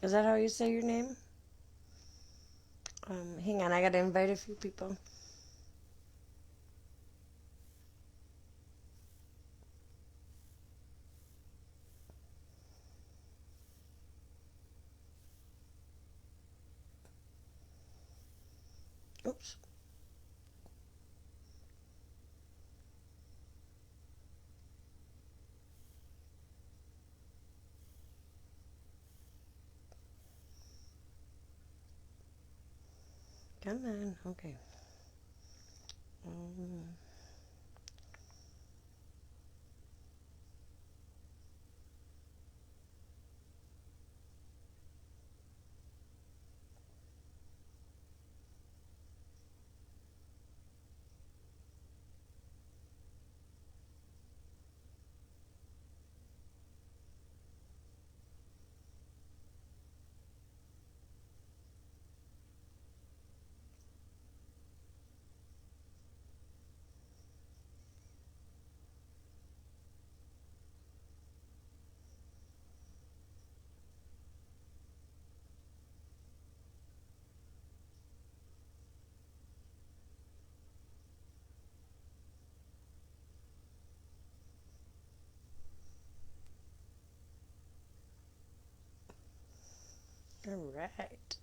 Is that how you say your name? Hang on, I gotta invite a few people. Oops. Come on. Okay. Um, all right.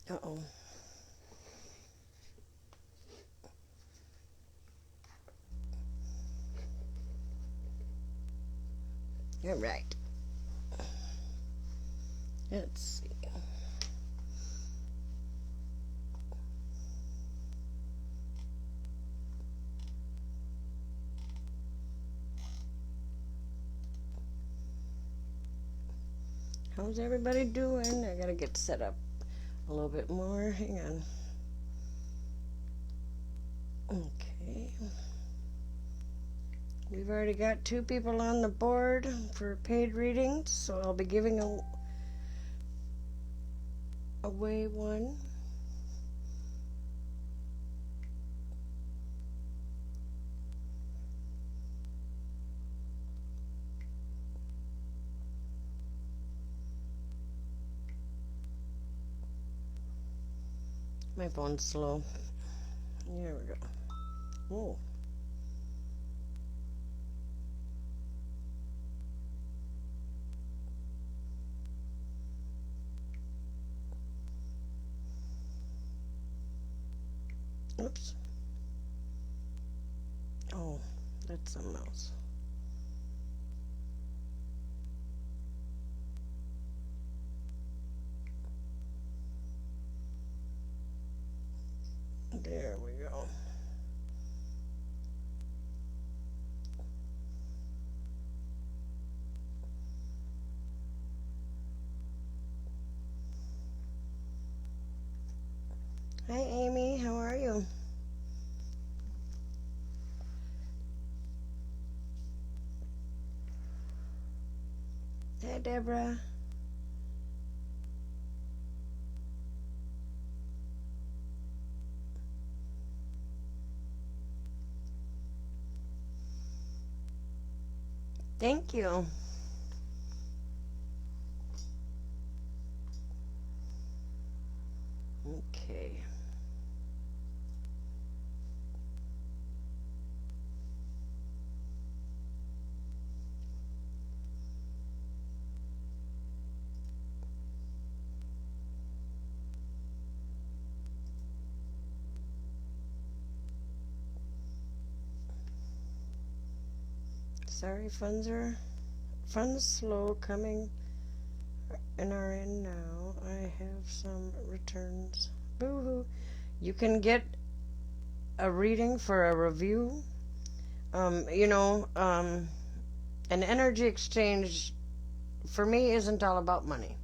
Uh-oh. All right. Let's see. How's everybody doing? I gotta get set up a little bit more. Hang on. Okay. We've already got 2 people on the board for paid readings, so I'll be giving away one. My phone's slow. There we go. Oh. Oops. Oh, that's something else. There we go. Hi, Amy. How are you? Hi, Deborah. Thank you. Okay. Sorry, funds slow coming and are in now. I have some returns. Boo-hoo. You can get a reading for a review. Um, you know, um, an energy exchange for me isn't all about money.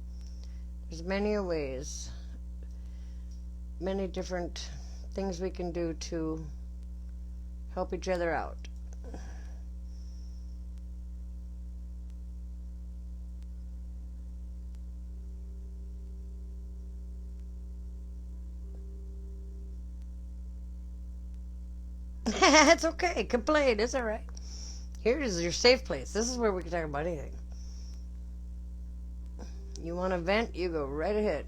There's many ways, many different things we can do to help each other out. It's okay. Complain. It's all right. Here is your safe place. This is where we can talk about anything. You want to vent, you go right ahead.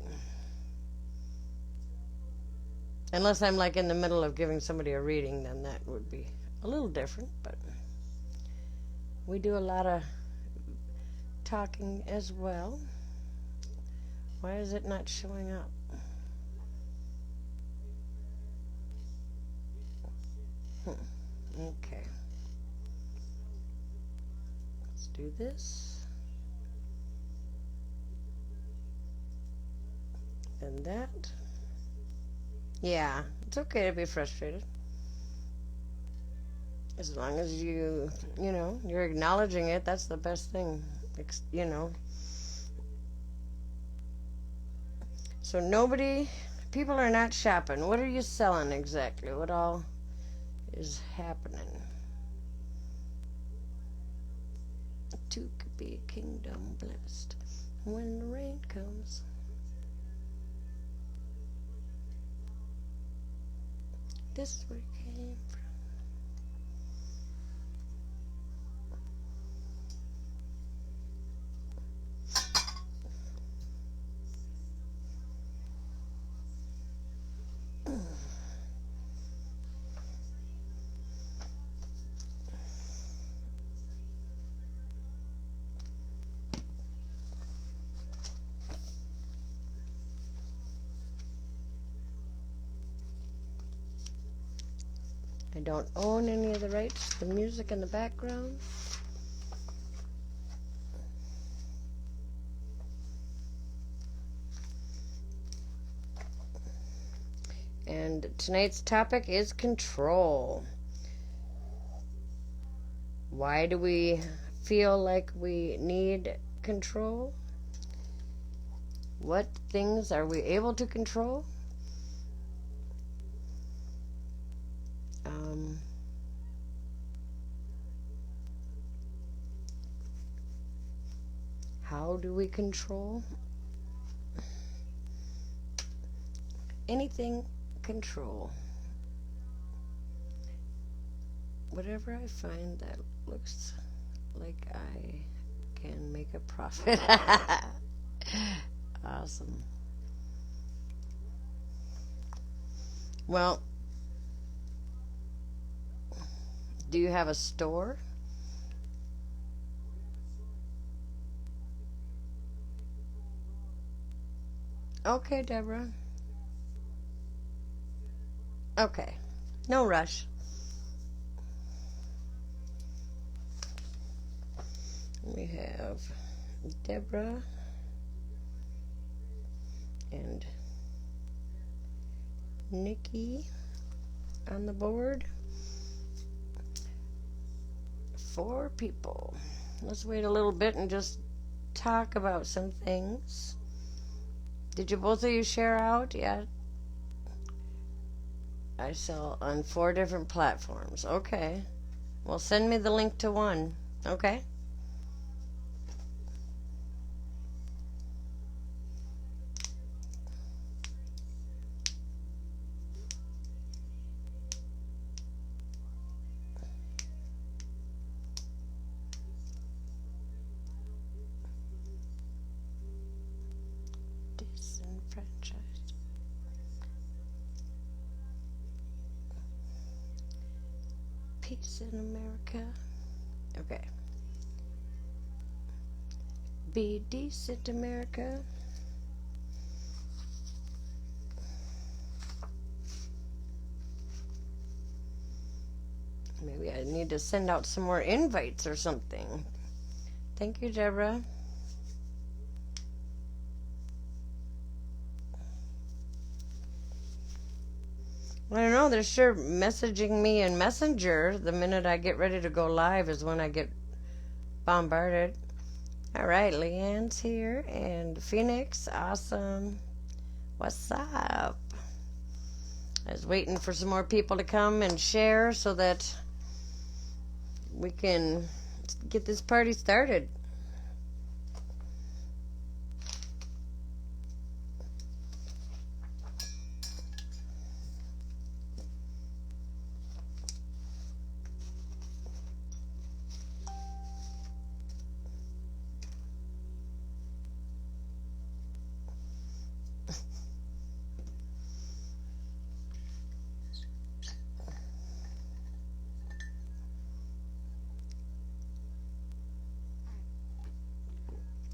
Unless I'm like in the middle of giving somebody a reading, then that would be a little different. But we do a lot of talking as well. Why is it not showing up? Okay. Let's do this. And that. Yeah, it's okay to be frustrated. As long as you're acknowledging it, that's the best thing, you know. So people are not shopping. What are you selling exactly? What all is happening? To be a kingdom blessed when the rain comes. This is where it came from. I don't own any of the rights to the music in the background. And tonight's topic is control. Why do we feel like we need control? What things are we able to control? How do we control? Anything control. Whatever I find that looks like I can make a profit. Awesome. Well, do you have a store? Okay, Deborah. Okay. No rush. We have Deborah and Nikki on the board. 4 people. Let's wait a little bit and just talk about some things. Did you both of you share out yet? I sell on 4 different platforms. Okay. Well, send me the link to one. Okay? Disenfranchised. Peace in America. Okay. Be decent, America. Maybe I need to send out some more invites or something. Thank you, Deborah. I don't know. They're sure messaging me in Messenger. The minute I get ready to go live is when I get bombarded. All right, Leanne's here and Phoenix. Awesome. What's up? I was waiting for some more people to come and share so that we can get this party started.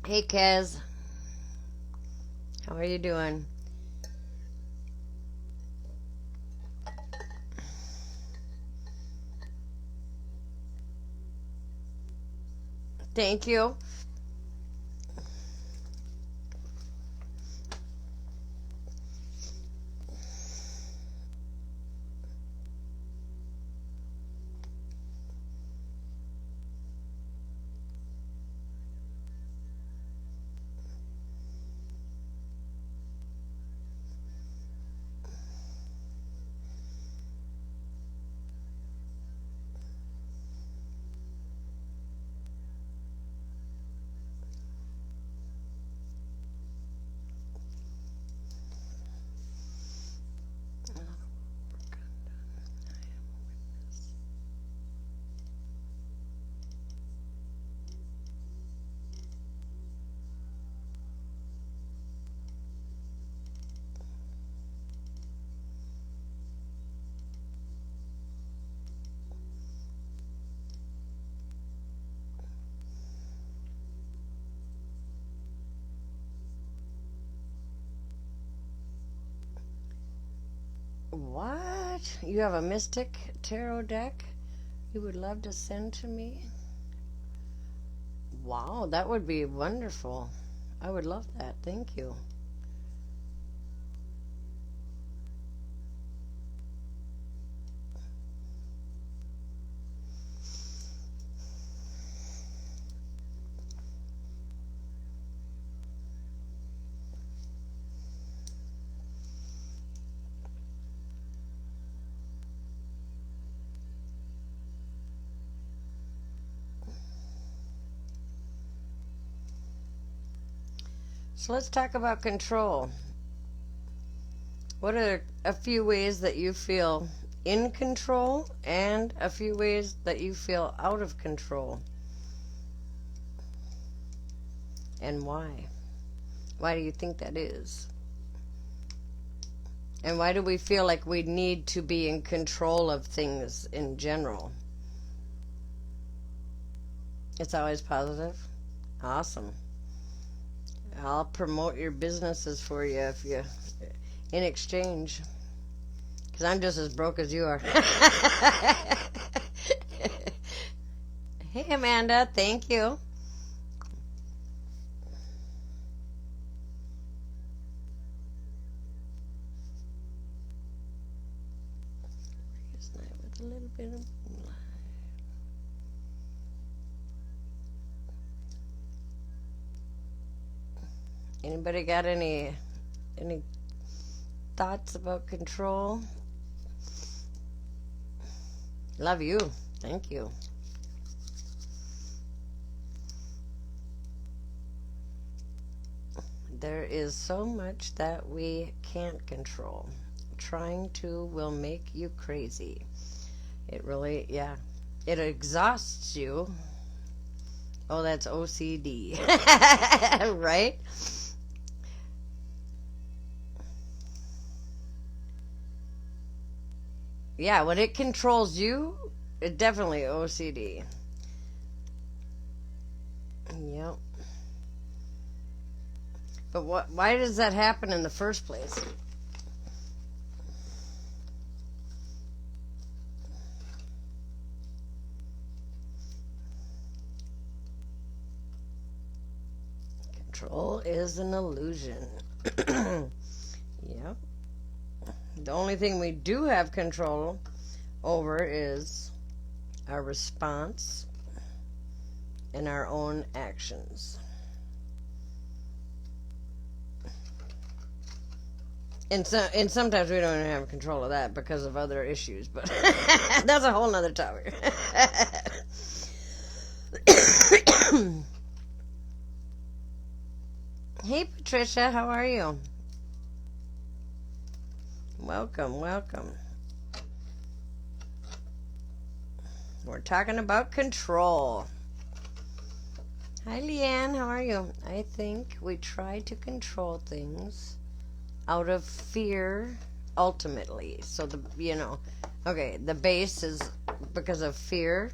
Hey, Kez. How are you doing? Thank you. What? You have a Mystic Tarot deck you would love to send to me? Wow, that would be wonderful. I would love that. Thank you. So let's talk about control. What are a few ways that you feel in control and a few ways that you feel out of control? And why? Why do you think that is? And why do we feel like we need to be in control of things in general? It's always positive. Awesome. I'll promote your businesses for you if you, in exchange, because I'm just as broke as you are. Hey, Amanda, thank you. With a little bit of moonlight. Anybody got any thoughts about control? Love you. Thank you. There is so much that we can't control. Trying to will make you crazy. It really, yeah. It exhausts you. Oh, that's OCD. Right? Yeah, when it controls you, it definitely OCD. Yep. But why does that happen in the first place? Control is an illusion. Yep. The only thing we do have control over is our response and our own actions. And sometimes we don't even have control of that because of other issues, but that's a whole nother topic. Hey, Patricia, how are you? Welcome, welcome. We're talking about control. Hi, Leanne, how are you? I think we try to control things out of fear, ultimately. So, okay, the base is because of fear.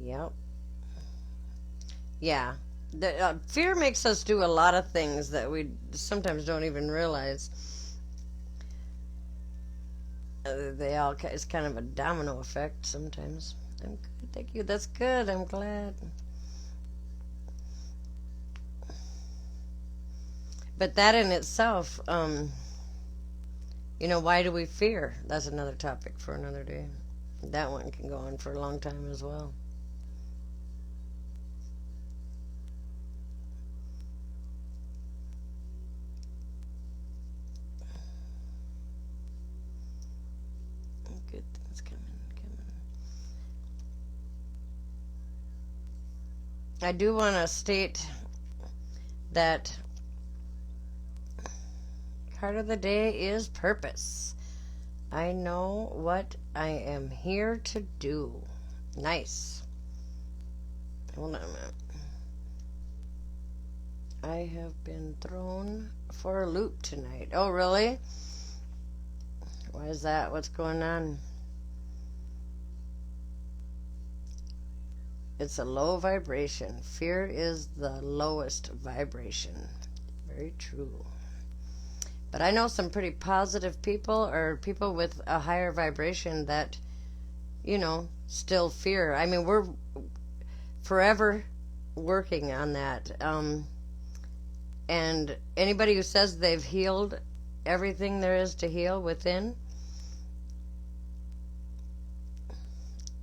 Yep. Yeah. Fear makes us do a lot of things that we sometimes don't even realize. It's kind of a domino effect sometimes. I'm good, thank you. That's good. I'm glad. But that in itself, why do we fear? That's another topic for another day. That one can go on for a long time as well. Good things coming. I do want to state that card of the day is purpose. I know what I am here to do. Nice. Hold on a minute. I have been thrown for a loop tonight. Oh, really? Why is that? What's going on? It's a low vibration. Fear is the lowest vibration. Very true. But I know some pretty positive people or people with a higher vibration that, still fear. I mean, we're forever working on that. And anybody who says they've healed everything there is to heal within,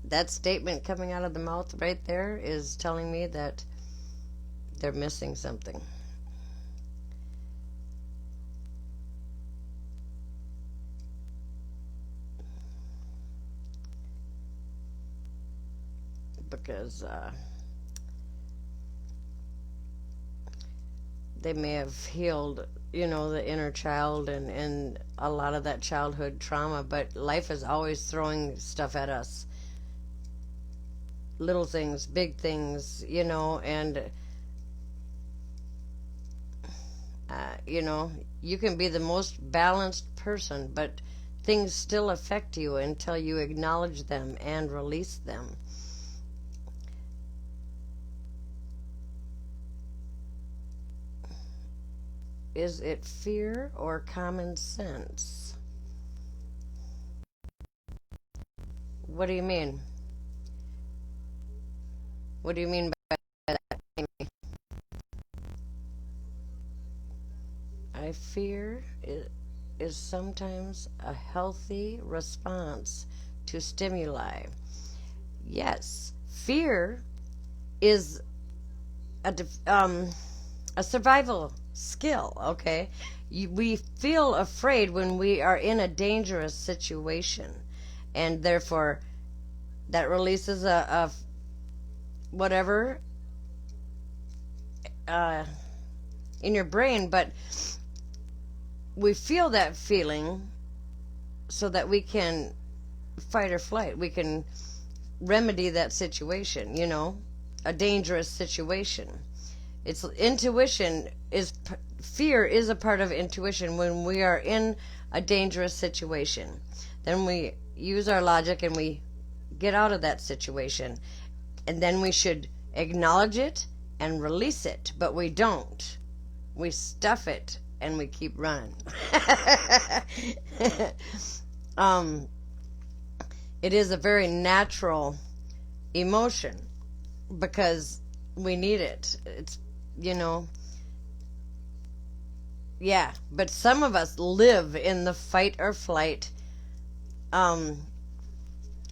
that statement coming out of the mouth right there is telling me that they're missing something. Because they may have healed, the inner child and a lot of that childhood trauma, but life is always throwing stuff at us. Little things, big things, and, you can be the most balanced person, but things still affect you until you acknowledge them and release them. Is it fear or common sense? What do you mean? What do you mean by that, Amy? I fear it is sometimes a healthy response to stimuli. Yes, fear is a survival skill, okay? We feel afraid when we are in a dangerous situation, and therefore that releases a whatever in your brain, but we feel that feeling so that we can fight or flight. We can remedy that situation, a dangerous situation. It's intuition fear is a part of intuition when we are in a dangerous situation. Then we use our logic and we get out of that situation. And then we should acknowledge it and release it, but we don't. We stuff it and we keep running. It is a very natural emotion because we need it. It's, yeah, but some of us live in the fight or flight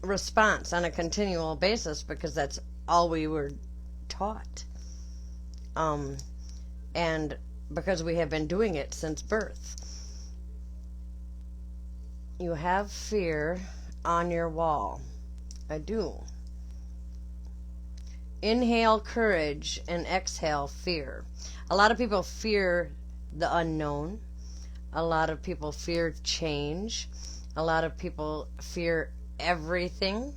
response on a continual basis because that's all we were taught. And because we have been doing it since birth. You have fear on your wall. I do. Inhale courage and exhale fear. A lot of people fear the unknown. A lot of people fear change. A lot of people fear everything.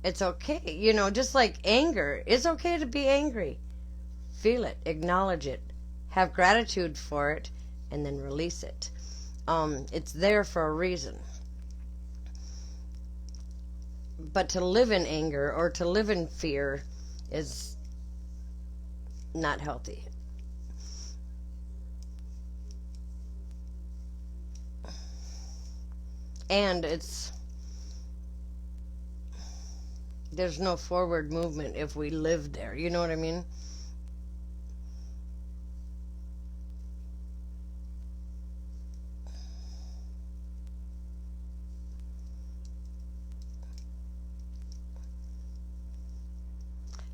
It's okay, just like anger. It's okay to be angry. Feel it, acknowledge it, have gratitude for it, and then release it. It's there for a reason. But to live in anger or to live in fear is not healthy. And there's no forward movement if we live there. You know what I mean?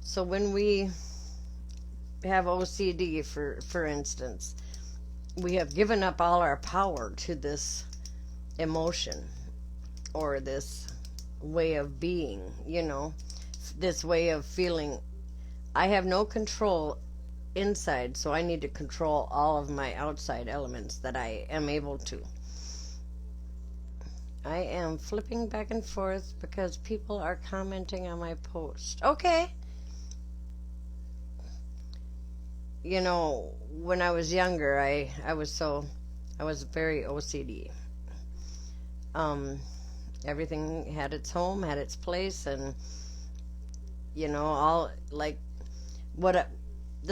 So when we have OCD, for instance, we have given up all our power to this emotion or this way of being, this way of feeling. I have no control inside, so I need to control all of my outside elements that I am able to. I am flipping back and forth because people are commenting on my post. Okay. When I was younger, I was very OCD. Everything had its home, had its place, and all like the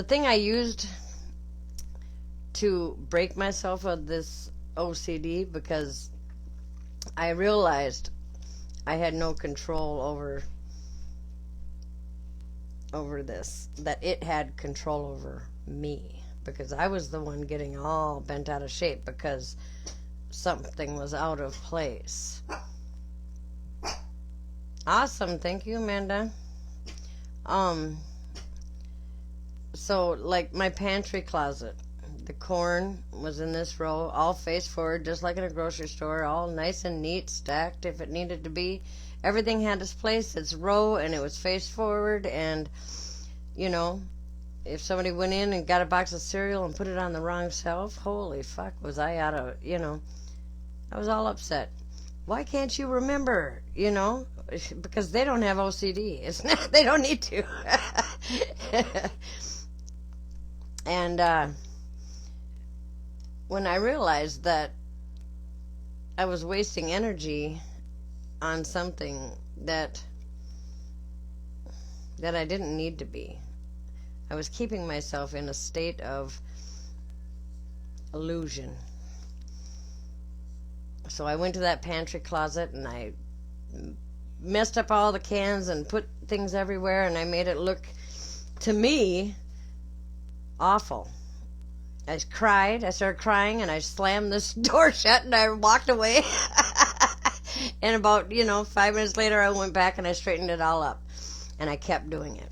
thing I used to break myself of this OCD, because I realized I had no control over this, that it had control over me, because I was the one getting all bent out of shape because something was out of place. Awesome. Thank you, Amanda. So like my pantry closet, the corn was in this row, all face forward, just like in a grocery store, all nice and neat, stacked if it needed to be. Everything had its place, its row, and it was face forward. And if somebody went in and got a box of cereal and put it on the wrong shelf, holy fuck, was I out of, I was all upset. Why can't you remember, because they don't have OCD. It's not, they don't need to. And when I realized that I was wasting energy on something that I didn't need to be, I was keeping myself in a state of illusion. So I went to that pantry closet and I messed up all the cans and put things everywhere, and I made it look, to me, awful. I started crying, and I slammed this door shut and I walked away. And about, 5 minutes later I went back and I straightened it all up. And I kept doing it.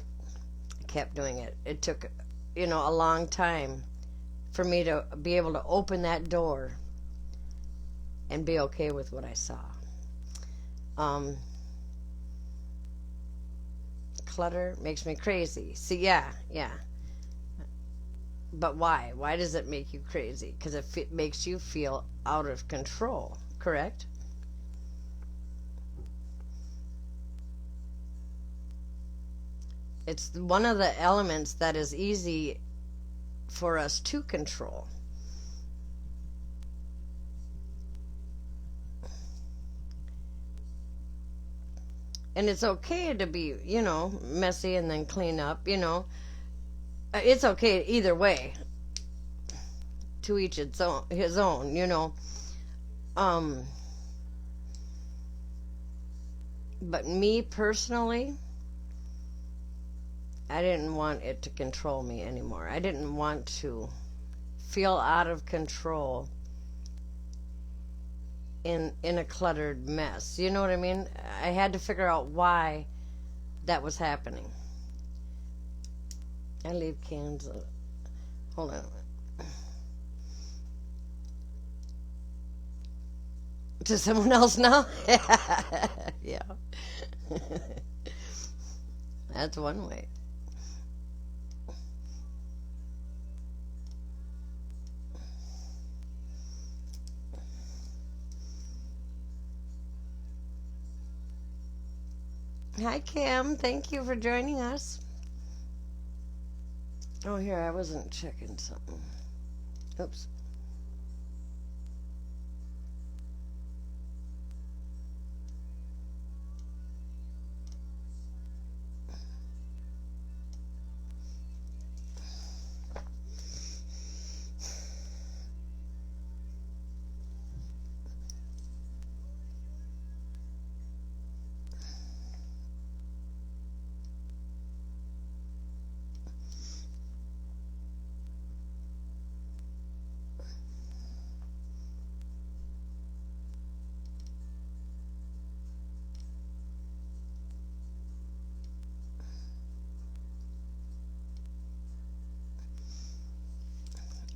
It took, a long time for me to be able to open that door and be okay with what I saw. Clutter makes me crazy. See, yeah. But why? Why does it make you crazy? Because it makes you feel out of control, correct? It's one of the elements that is easy for us to control. And it's okay to be, messy and then clean up, It's okay either way. To each his own. But me personally, I didn't want it to control me anymore. I didn't want to feel out of control in a cluttered mess. You know what I mean? I had to figure out why that was happening. I leave cans. Hold on. To someone else now? Yeah. That's one way. Hi, Kim. Thank you for joining us. Oh, here, I wasn't checking something. Oops.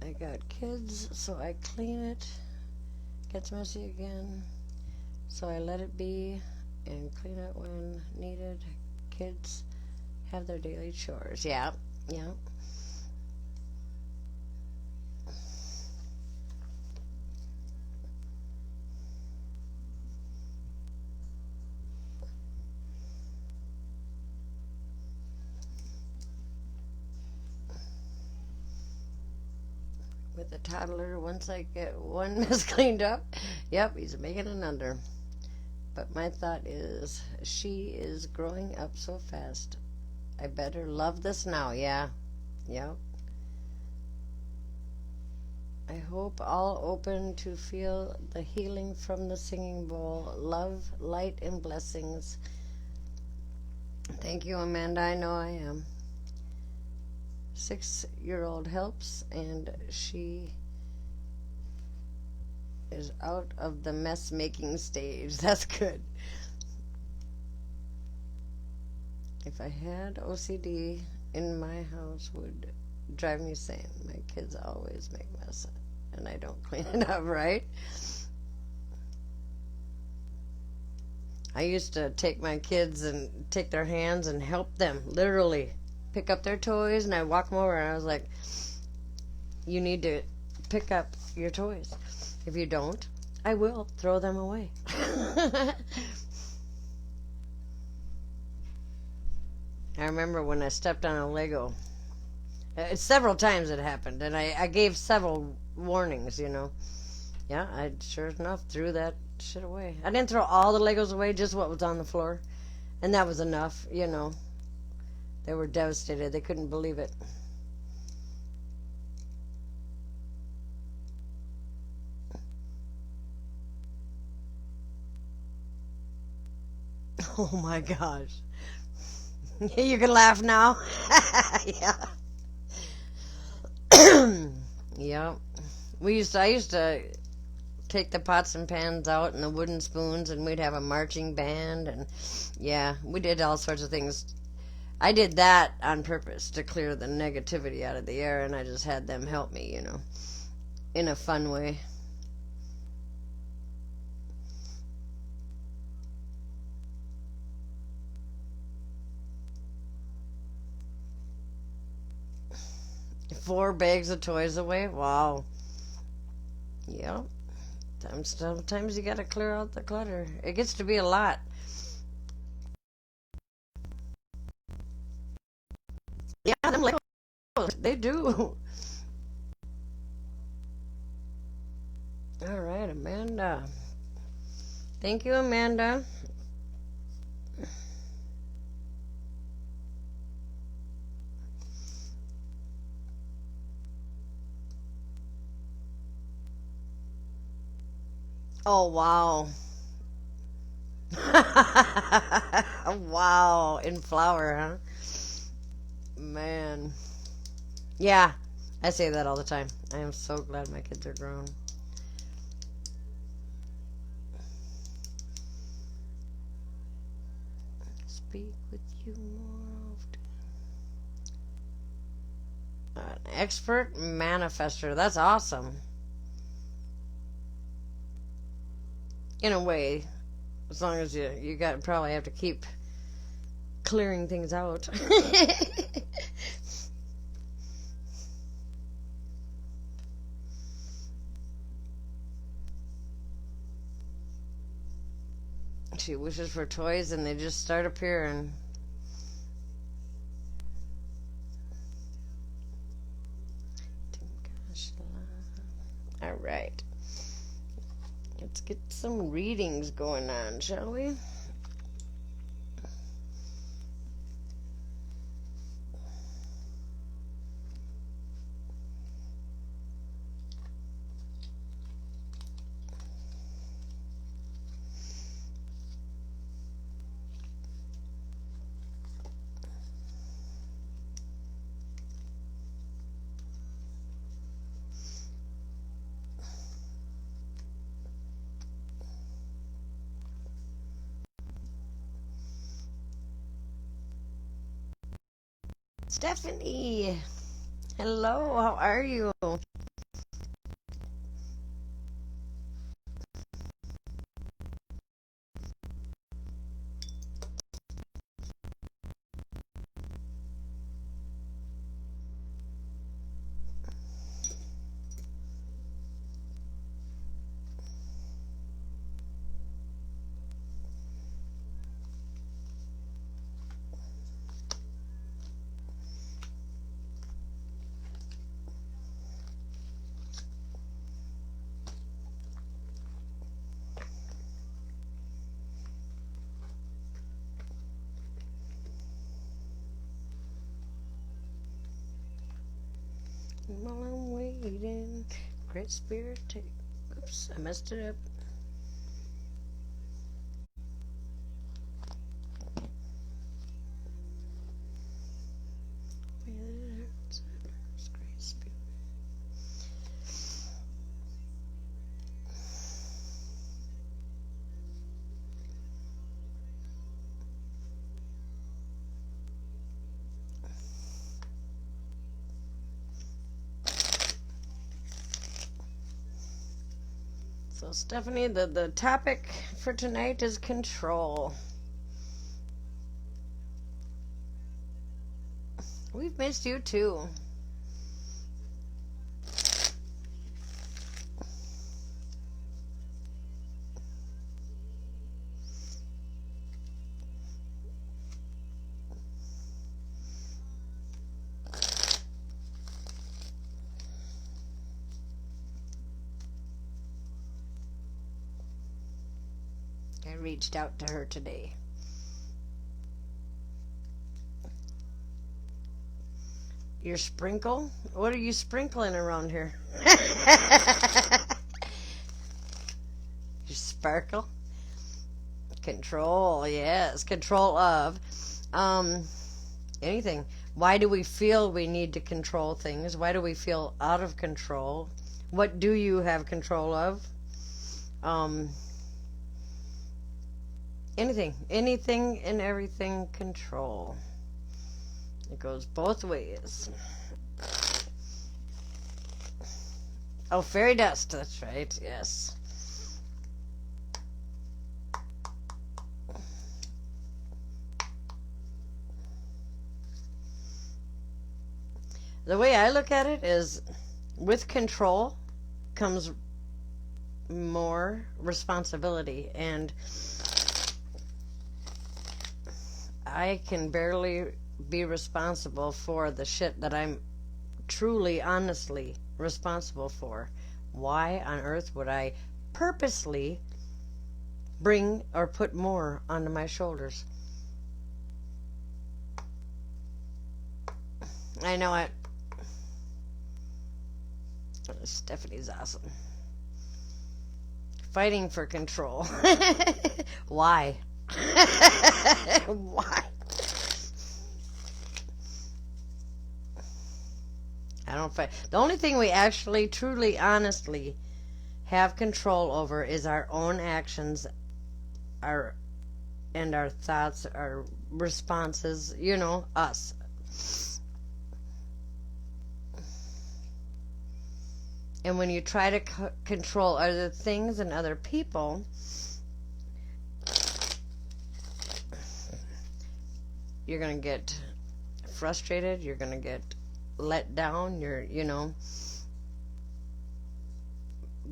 I got kids, so I clean it. Gets messy again, so I let it be and clean it when needed. Kids have their daily chores. Yeah, yeah. With a toddler, once I get one mess cleaned up, yep, he's making another. But my thought is, she is growing up so fast. I better love this now. Yeah, yep. I hope all open to feel the healing from the singing bowl. Love, light, and blessings. Thank you, Amanda. I know I am. 6-year-old helps, and she is out of the mess making stage. That's good. If I had OCD in my house, would drive me insane. My kids always make mess, and I don't clean it up, right? I used to take my kids and take their hands and help them, literally pick up their toys, and I walk them over, and I was like, you need to pick up your toys. If you don't, I will throw them away. I remember when I stepped on a Lego. Several times it happened, and I gave several warnings, you know. Yeah, I sure enough threw that shit away. I didn't throw all the Legos away, just what was on the floor. And that was enough, you know. They were devastated. They couldn't believe it. Oh my gosh. You can laugh now. Yeah. Yeah. I used to take the pots and pans out and the wooden spoons, and we'd have a marching band, and yeah, we did all sorts of things. I did that on purpose to clear the negativity out of the air, and I just had them help me, you know, in a fun way. 4 bags of toys away? Wow. Yep. Sometimes you gotta clear out the clutter. It gets to be a lot. Yeah, them Legos, they do. All right, Amanda. Thank you, Amanda. Oh, wow. Wow, in flour, huh? Man. Yeah, I say that all the time. I am so glad my kids are grown. Speak with you more often. An expert manifester. That's awesome. In a way, as long as you got probably have to keep clearing things out. She wishes for toys, and they just start appearing. All right. Let's get some readings going on, shall we? Stephanie, hello, how are you? While I'm waiting, great spirit take. Oops, I messed it up. Great spirit. So, Stephanie, the topic for tonight is control. We've missed you too. I reached out to her today. Your sprinkle? What are you sprinkling around here? Your sparkle? Control, yes. Control of. Um, Anything. Why do we feel we need to control things? Why do we feel out of control? What do you have control of? Um, anything and everything control. It goes both ways. Oh, fairy dust, that's right, yes. The way I look at it is with control comes more responsibility, and I can barely be responsible for the shit that I'm truly, honestly responsible for. Why on earth would I purposely bring or put more onto my shoulders? I know it. Stephanie's awesome. Fighting for control. Why? Why? I don't fight. The only thing we actually, truly, honestly have control over is our own actions, our thoughts, our responses. Us. And when you try to control other things and other people, you're going to get frustrated, you're going to get let down,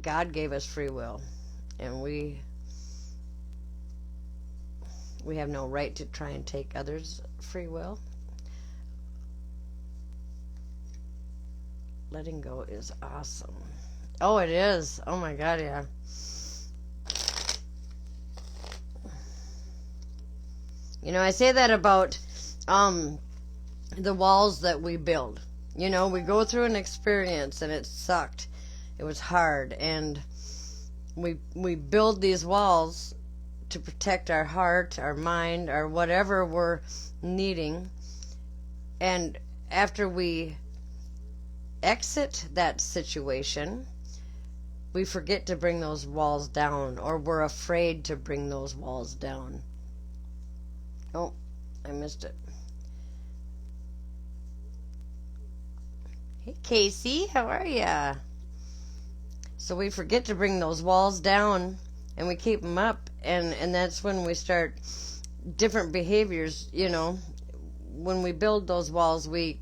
God gave us free will, and we have no right to try and take others' free will. Letting go is awesome. Oh, it is. Oh my God, yeah. I say that about the walls that we build. We go through an experience and it sucked. It was hard, and we build these walls to protect our heart, our mind, or whatever we're needing. And after we exit that situation, we forget to bring those walls down, or we're afraid to bring those walls down. Oh, I missed it. Hey, Casey, how are ya? So we forget to bring those walls down, and we keep them up, and that's when we start different behaviors. When we build those walls, we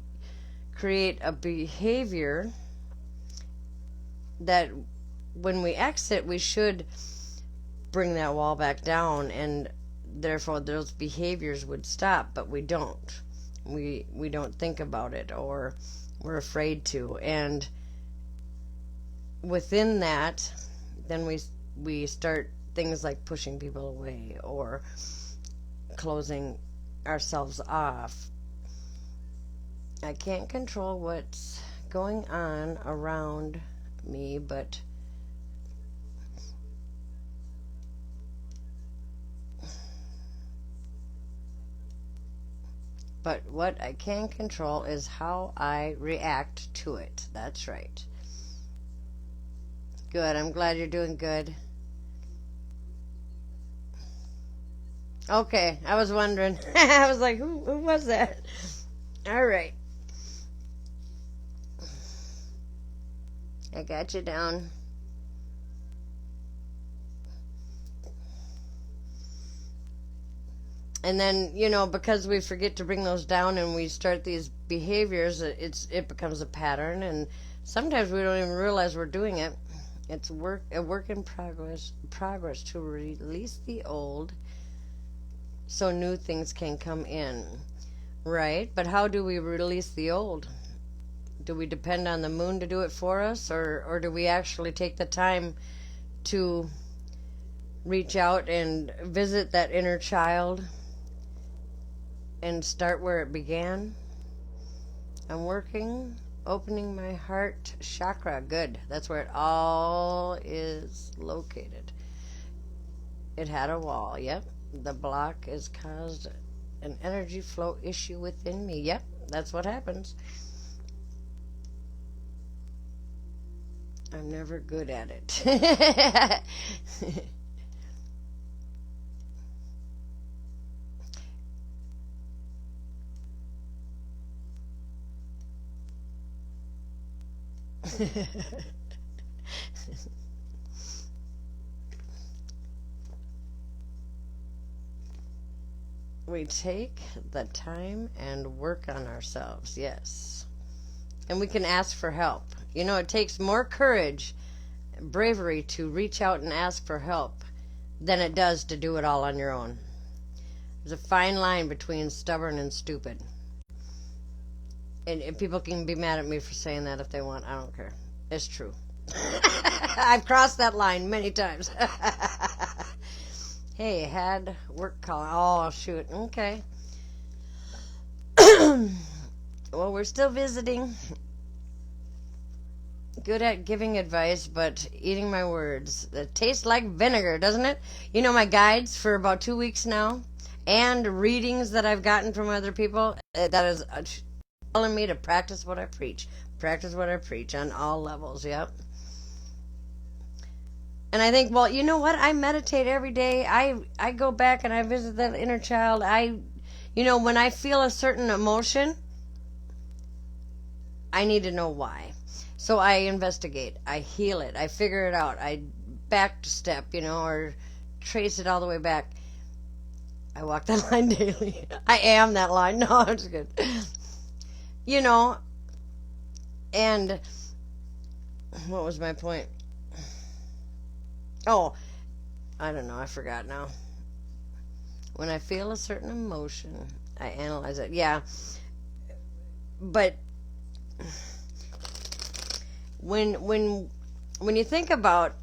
create a behavior that when we exit, we should bring that wall back down, and therefore those behaviors would stop, but we don't. We don't think about it, or we're afraid to. And within that, then we start things like pushing people away or closing ourselves off. I can't control what's going on around me, but what I can control is how I react to it. That's right. Good. I'm glad you're doing good. Okay, I was wondering. I was like, who was that? All right, I got you down. And then, because we forget to bring those down and we start these behaviors, it becomes a pattern, and sometimes we don't even realize we're doing it. It's a work in progress to release the old so new things can come in. Right? But how do we release the old? Do we depend on the moon to do it for us, or do we actually take the time to reach out and visit that inner child and start where it began? I'm working, opening my heart chakra. Good. That's where it all is located. It had a wall. Yep. The block has caused an energy flow issue within me. Yep. That's what happens. I'm never good at it. We take the time and work on ourselves, yes. And we can ask for help. It takes more courage, bravery to reach out and ask for help than it does to do it all on your own. There's a fine line between stubborn and stupid. And people can be mad at me for saying that if they want. I don't care. It's true. I've crossed that line many times. Hey, had work call. Oh, shoot. Okay. Well, we're still visiting. Good at giving advice, but eating my words. It tastes like vinegar, doesn't it? My guides for about 2 weeks now, and readings that I've gotten from other people, that is telling me to practice what I preach. Practice what I preach on all levels, yep. And I think, well, you know what? I meditate every day. I go back and I visit that inner child. When I feel a certain emotion, I need to know why. So I investigate. I heal it. I figure it out. I back step, or trace it all the way back. I walk that line daily. I am that line. No, I'm just good. You know, and what was my point? Oh, I don't know. I forgot now. When I feel a certain emotion, I analyze it. Yeah. But when you think about,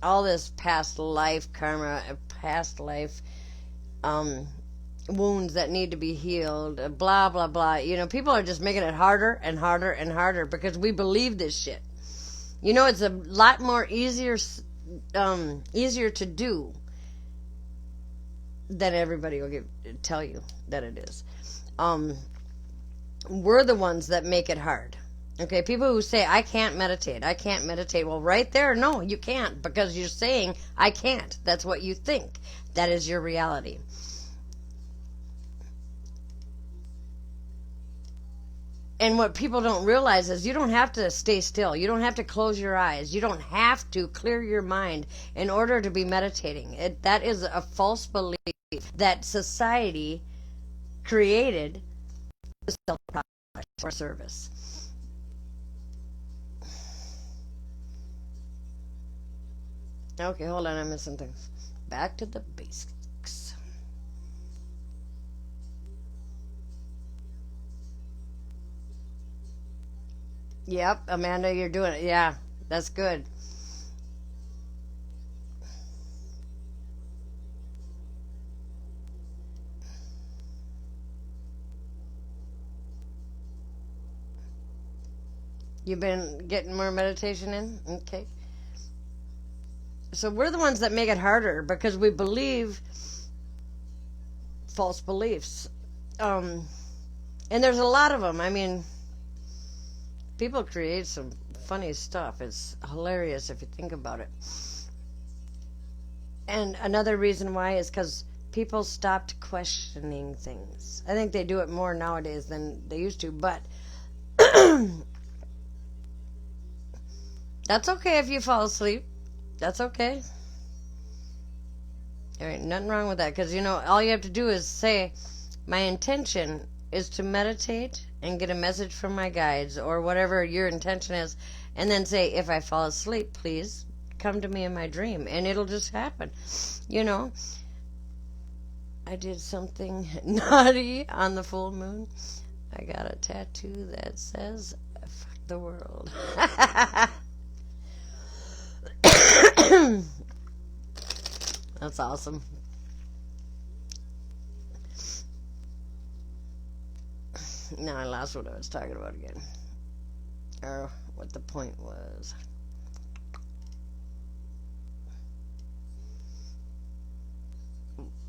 all this past life karma, past life wounds that need to be healed, blah blah blah. People are just making it harder and harder and harder because we believe this shit. It's a lot more easier to do than everybody will tell you that it is. We're the ones that make it hard. Okay, people who say, I can't meditate. Well, right there, no, you can't, because you're saying, I can't. That's what you think. That is your reality. And what people don't realize is you don't have to stay still. You don't have to close your eyes. You don't have to clear your mind in order to be meditating. That is a false belief that society created to sell or service. Okay, hold on, I'm missing things. Back to the basics. Yep, Amanda, you're doing it. Yeah, that's good. You've been getting more meditation in? Okay. So we're the ones that make it harder because we believe false beliefs. And there's a lot of them. I mean, people create some funny stuff. It's hilarious if you think about it. And another reason why is because people stopped questioning things. I think they do it more nowadays than they used to, but that's okay if you fall asleep. That's okay. There ain't nothing wrong with that because, all you have to do is say, my intention is to meditate and get a message from my guides or whatever your intention is, and then say, if I fall asleep, please come to me in my dream, and it'll just happen. I did something naughty on the full moon. I got a tattoo that says, fuck the world. That's awesome. Now I lost what I was talking about again. Or what the point was.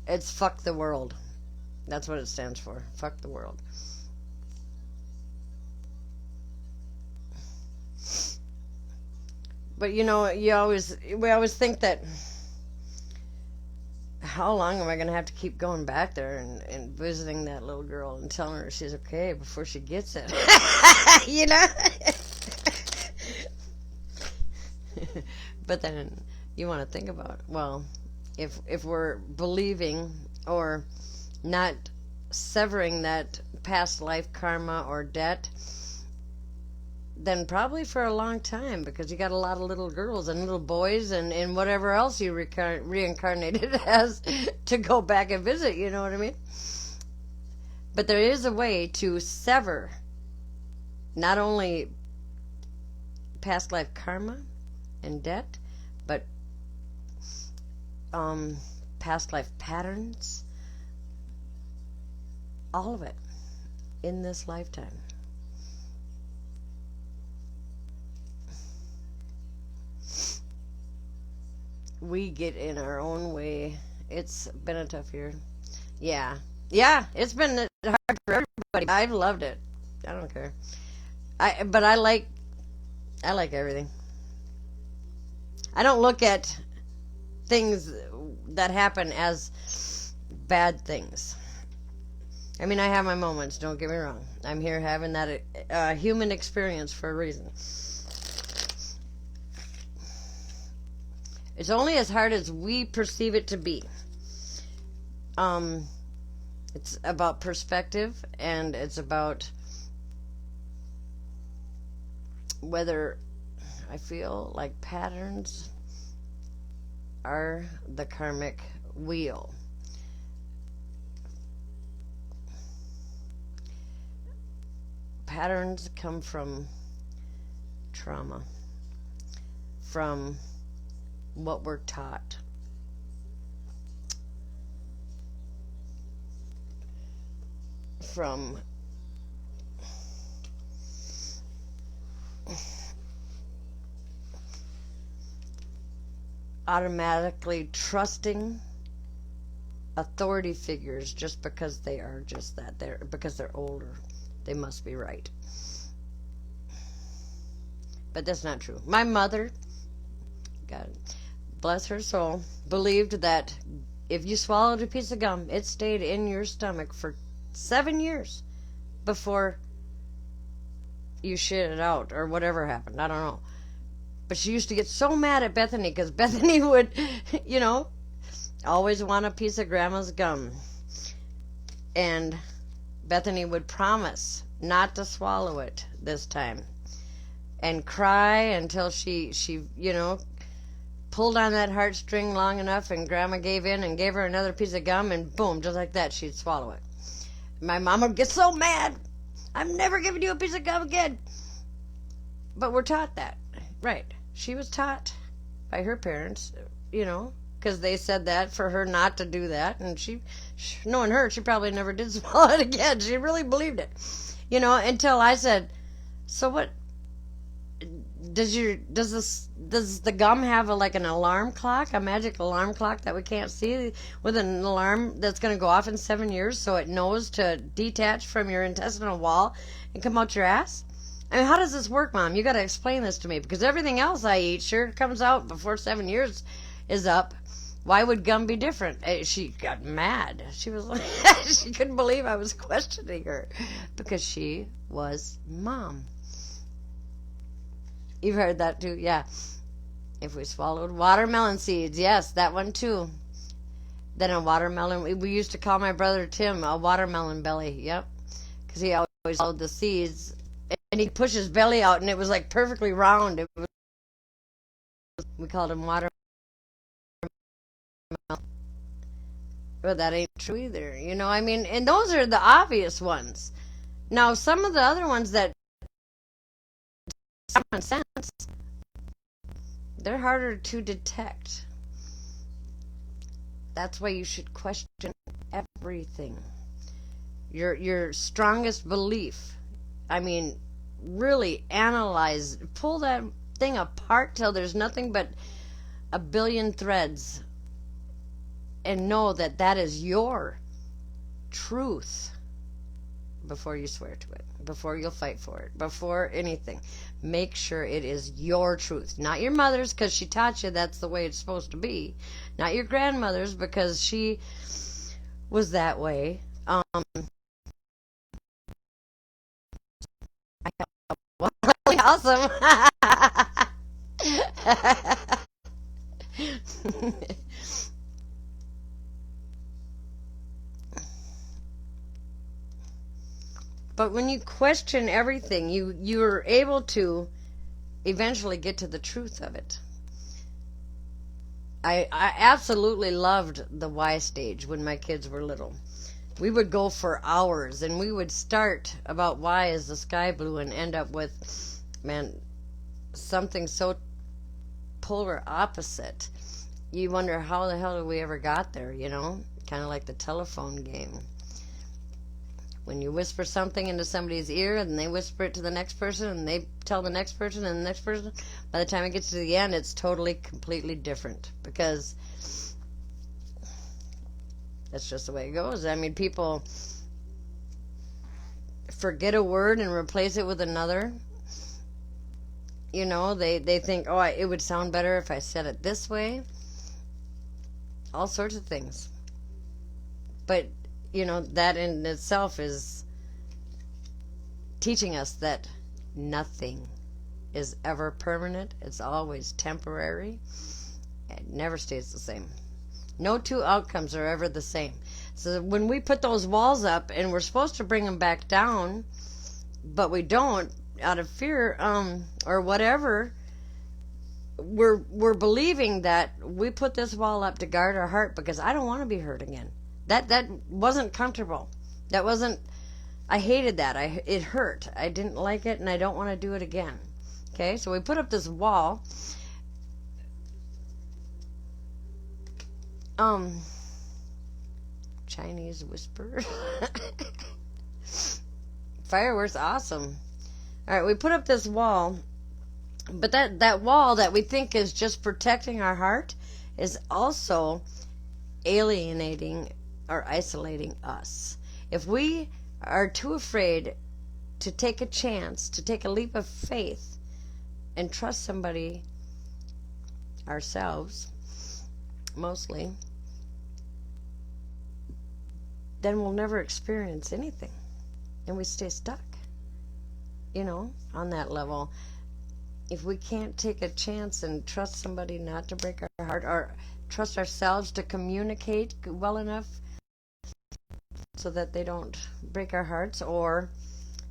It's fuck the world. That's what it stands for. Fuck the world. But we always think that, how long am I going to have to keep going back there and visiting that little girl and telling her she's okay before she gets it? But then you want to think about, well, if we're believing or not severing that past life karma or debt, then probably for a long time, because you got a lot of little girls and little boys and whatever else you reincarnated as to go back and visit, you know what I mean? But there is a way to sever not only past life karma and debt, but past life patterns, all of it in this lifetime. We get in our own way. It's been a tough year. Yeah, it's been hard for everybody. I've loved it. I don't care. But I like everything. I don't look at things that happen as bad things. I mean, I have my moments, don't get me wrong. I'm here having that human experience for a reason. It's only as hard as we perceive it to be. It's about perspective, and it's about whether I feel like patterns are the karmic wheel. Patterns come from trauma, from what we're taught, from automatically trusting authority figures just because they are just that. Because they're older, they must be right. But that's not true. My mother, God bless her soul, believed that if you swallowed a piece of gum, it stayed in your stomach for 7 years before you shit it out or whatever happened. I don't know. But she used to get so mad at Bethany because Bethany would, always want a piece of Grandma's gum. And Bethany would promise not to swallow it this time. And cry until she pulled on that heartstring long enough and Grandma gave in and gave her another piece of gum, and boom, just like that, she'd swallow it. My mom would get so mad. I'm never giving you a piece of gum again. But we're taught that. Right. She was taught by her parents, because they said that for her not to do that. And she, knowing her, she probably never did swallow it again. She really believed it. Until I said, so what? does the gum have like an alarm clock, a magic alarm clock that we can't see, with an alarm that's going to go off in 7 years, so it knows to detach from your intestinal wall and come out your ass? I mean, how does this work, Mom? You got to explain this to me, because everything else I eat sure comes out before 7 years is up. Why would gum be different? She got mad. She was like, she couldn't believe I was questioning her, because she was Mom. You've heard that too, yeah. If we swallowed watermelon seeds, yes, that one too. Then a watermelon, we used to call my brother Tim a watermelon belly, yep. Because he always swallowed the seeds, and he'd push his belly out, and it was like perfectly round. We called him watermelon. But that ain't true either, you know, I mean, and those are the obvious ones. Now, some of the other ones that common sense, they're harder to detect. That's why you should question everything. Your strongest belief. I mean, really analyze, pull that thing apart till there's nothing but a billion threads, and know that that is your truth before you swear to it, before you'll fight for it, before anything. Make sure it is your truth, not your mother's, because she taught you that's the way it's supposed to be, not your grandmother's because she was that way. Awesome. But when you question everything, you're able to eventually get to the truth of it. I absolutely loved the why stage when my kids were little. We would go for hours, and we would start about why is the sky blue and end up with, man, something so polar opposite. You wonder how the hell did we ever got there, you know? Kind of like the telephone game. When you whisper something into somebody's ear and they whisper it to the next person and they tell the next person and the next person, by the time it gets to the end, it's totally, completely different, because that's just the way it goes. I mean, people forget a word and replace it with another. You know, they think, oh, it would sound better if I said it this way. All sorts of things. But you know, that in itself is teaching us that nothing is ever permanent. It's always temporary. It never stays the same. No two outcomes are ever the same. So when we put those walls up and we're supposed to bring them back down, but we don't, out of fear or whatever, we're believing that we put this wall up to guard our heart because I don't want to be hurt again. That wasn't comfortable. That wasn't, I hated that. It hurt. I didn't like it, and I don't want to do it again. Okay, so we put up this wall. Chinese whisper. Fireworks, awesome. All right, we put up this wall, but that wall that we think is just protecting our heart is also alienating or isolating us. If we are too afraid to take a chance, to take a leap of faith and trust somebody, ourselves mostly, then we'll never experience anything, and we stay stuck, you know, on that level. If we can't take a chance and trust somebody not to break our heart, or trust ourselves to communicate well enough so that they don't break our hearts, or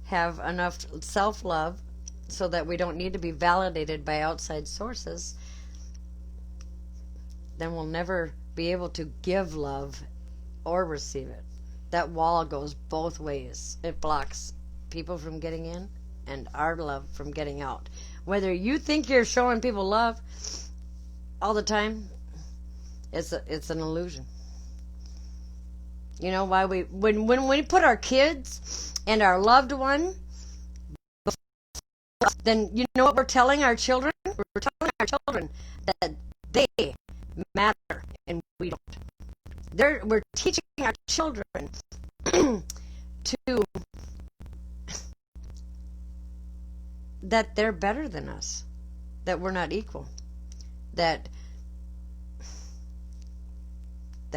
have enough self-love so that we don't need to be validated by outside sources, then we'll never be able to give love or receive it. That wall goes both ways. It blocks people from getting in and our love from getting out. Whether you think you're showing people love all the time, it's an illusion. You know why when we put our kids and our loved one then you know what we're telling our children? We're telling our children that they matter and we don't. We're teaching our children to that they're better than us, that we're not equal, that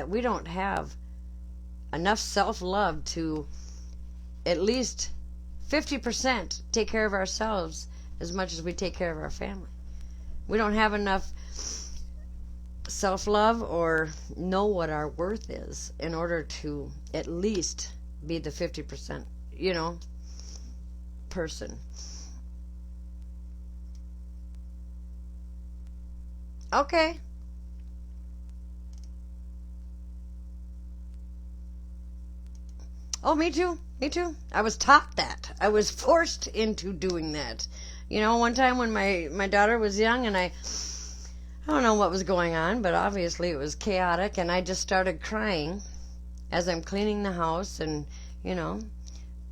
we don't have enough self-love to at least 50% take care of ourselves as much as we take care of our family. We don't have enough self-love or know what our worth is in order to at least be the 50%, person. Okay. Oh, me too. Me too. I was taught that. I was forced into doing that. One time when my daughter was young and I don't know what was going on, but obviously it was chaotic, and I just started crying as I'm cleaning the house and,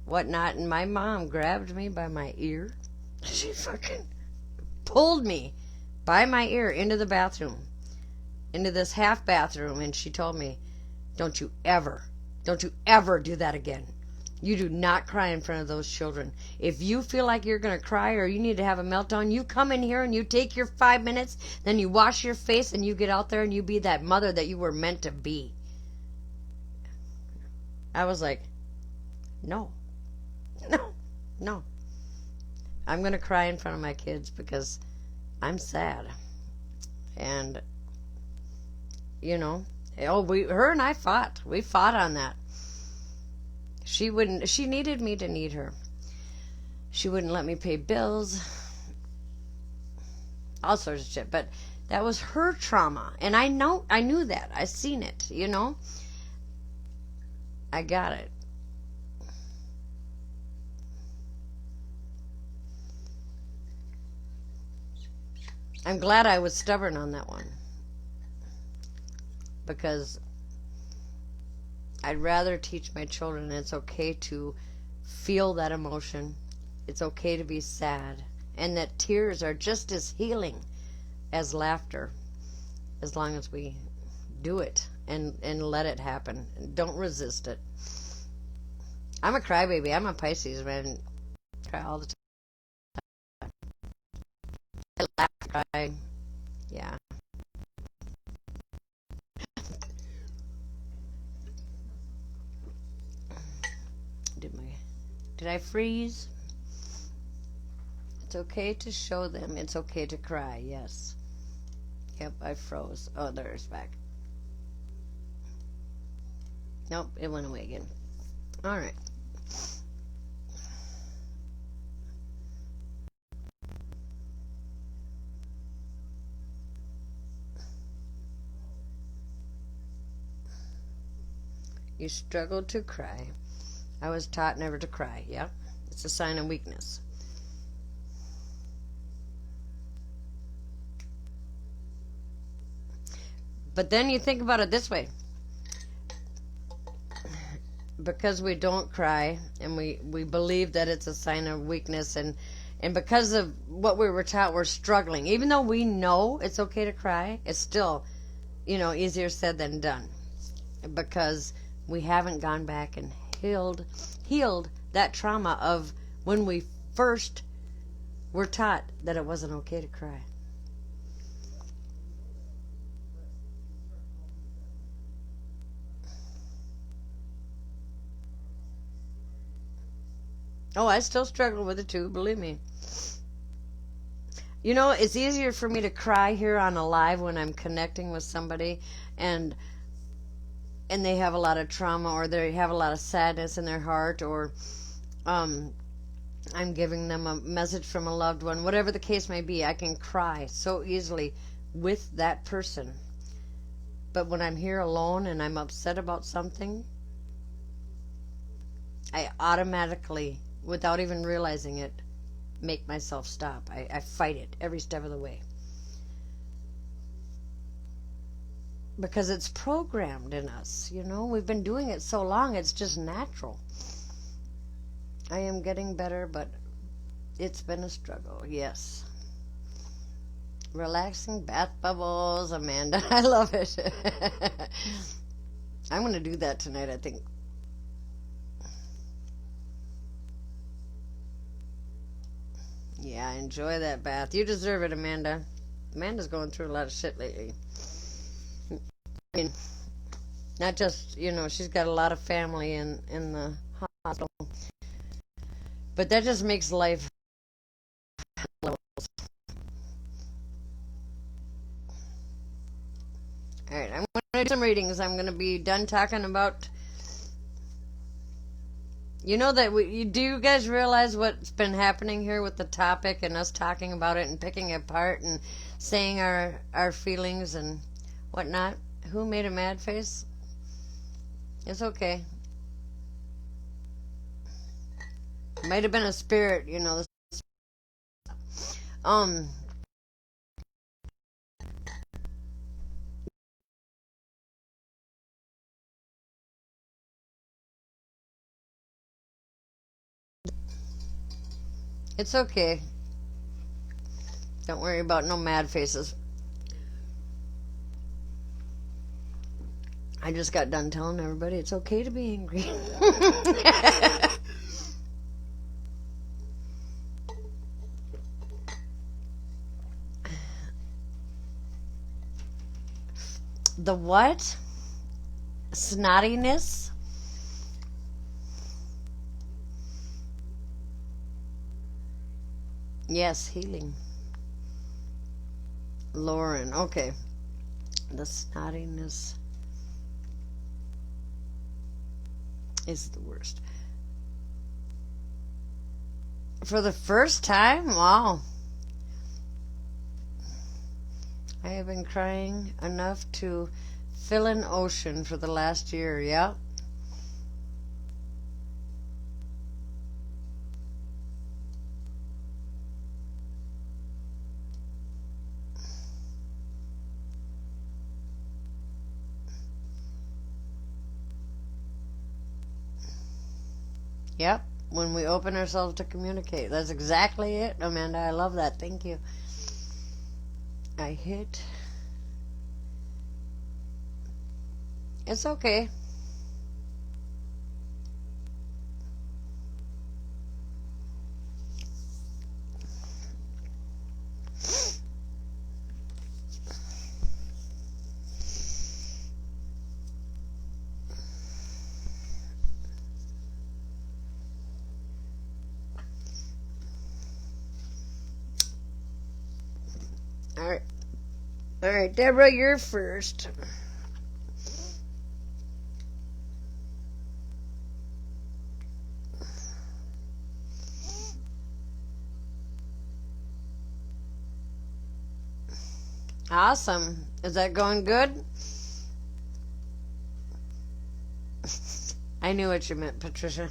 whatnot, and my mom grabbed me by my ear. She fucking pulled me by my ear into the bathroom, into this half bathroom, and she told me, don't you ever do that again. You do not cry in front of those children. If you feel like you're going to cry or you need to have a meltdown, you come in here and you take your 5 minutes, then you wash your face and you get out there and you be that mother that you were meant to be. I was like, no. I'm going to cry in front of my kids because I'm sad. And, her and I fought. We fought on that. She needed me to need her. She wouldn't let me pay bills. All sorts of shit. But that was her trauma. And I knew that. I seen it, I got it. I'm glad I was stubborn on that one. Because I'd rather teach my children it's okay to feel that emotion. It's okay to be sad. And that tears are just as healing as laughter, as long as we do it and let it happen. Don't resist it. I'm a crybaby. I'm a Pisces, man. I cry all the time. I laugh, cry. Yeah. Did I freeze? It's okay to show them. It's okay to cry. Yes. Yep, I froze. Oh, there's back. Nope, it went away again. All right. You struggled to cry. I was taught never to cry. Yep. It's a sign of weakness. But then you think about it this way. Because we don't cry and we believe that it's a sign of weakness, and because of what we were taught, we're struggling. Even though we know it's okay to cry, it's still, easier said than done. Because we haven't gone back and healed that trauma of when we first were taught that it wasn't okay to cry. Oh, I still struggle with it too, believe me. It's easier for me to cry here on a live when I'm connecting with somebody and they have a lot of trauma, or they have a lot of sadness in their heart, or I'm giving them a message from a loved one. Whatever the case may be, I can cry so easily with that person. But when I'm here alone and I'm upset about something, I automatically, without even realizing it, make myself stop. I fight it every step of the way. Because it's programmed in us, We've been doing it so long, it's just natural. I am getting better, but It's been a struggle, yes. Relaxing bath bubbles, Amanda. I love it. I'm going to do that tonight, I think. Yeah, enjoy that bath. You deserve it, Amanda. Amanda's going through a lot of shit lately. I mean, not just, she's got a lot of family in the hospital, but that just makes life. All right, I'm going to do some readings. I'm going to be done talking about. You know that do you guys realize what's been happening here with the topic and us talking about it and picking it apart and saying our feelings and whatnot? Who made a mad face? It's okay. Might have been a spirit, Um, it's okay. Don't worry about no mad faces. I just got done telling everybody it's okay to be angry. The what? Snottiness? Yes, healing. Lauren, okay. The snottiness is the worst. For the first time? Wow. I have been crying enough to fill an ocean for the last year, yeah? Yep. When we open ourselves to communicate. That's exactly it, Amanda. I love that. Thank you. I hit. It's okay. All right. All right, Deborah, you're first. Awesome. Is that going good? I knew what you meant, Patricia.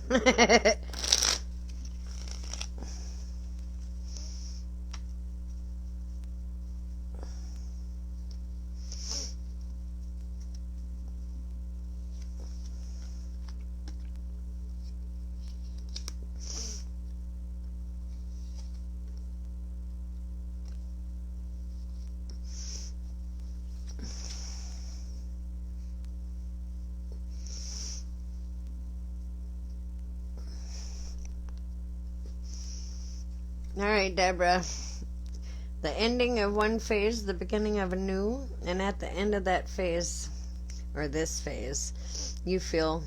All right, Deborah. The ending of one phase, the beginning of a new, and at the end of that phase, or this phase, you feel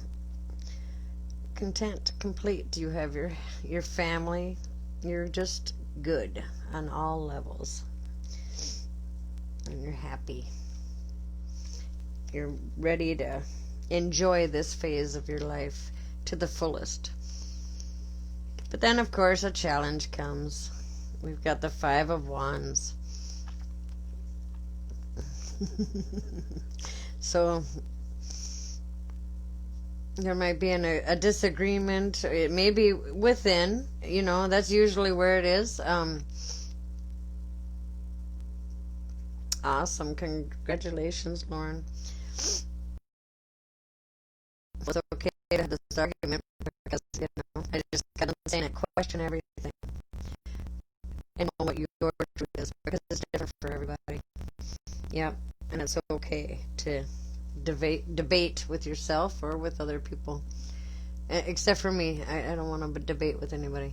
content, complete. You have your family. You're just good on all levels. And you're happy. You're ready to enjoy this phase of your life to the fullest. But then, of course, a challenge comes. We've got the Five of Wands. So there might be a disagreement. It may be within. That's usually where it is. Awesome. Congratulations, Lauren. It's okay to have this argument because, I just got done saying I question everything. and know what your truth is, because it's different for everybody. Yep, and it's okay to debate with yourself or with other people. Except for me, I don't want to debate with anybody.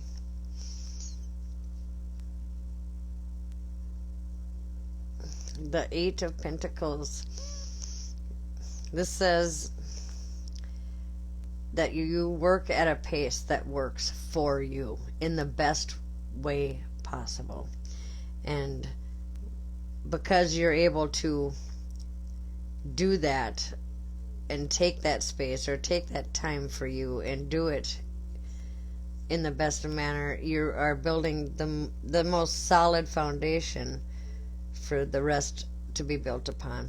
The Eight of Pentacles. This says that you work at a pace that works for you in the best way possible. And because you're able to do that and take that space or take that time for you and do it in the best manner, you are building the most solid foundation for the rest to be built upon.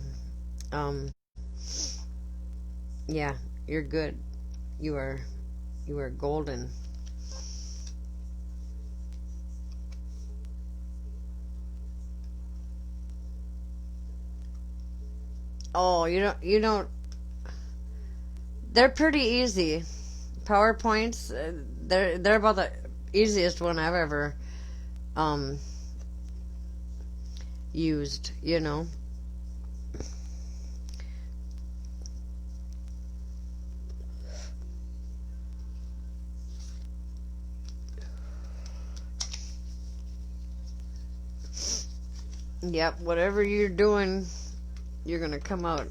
Yeah, you're good. You are golden. Oh, you don't. They're pretty easy. PowerPoints, they're about the easiest one I've ever used, you know. Yep, whatever you're doing, you're going to come out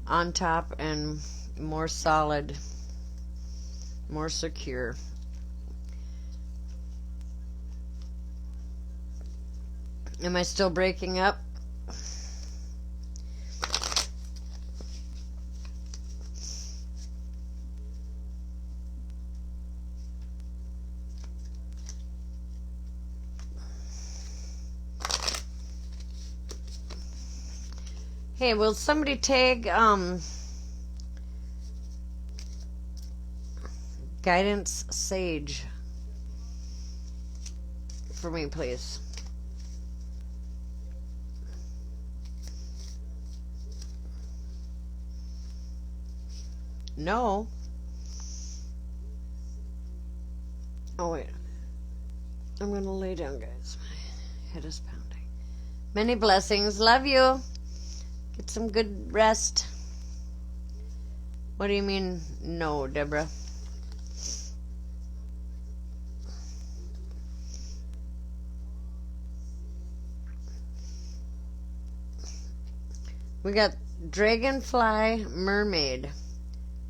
on top and more solid, more secure. Am I still breaking up? Hey, will somebody tag Guidance Sage for me, please? No. Oh, wait. I'm going to lay down, guys. My head is pounding. Many blessings. Love you. Get some good rest. What do you mean, no, Deborah? We got Dragonfly Mermaid.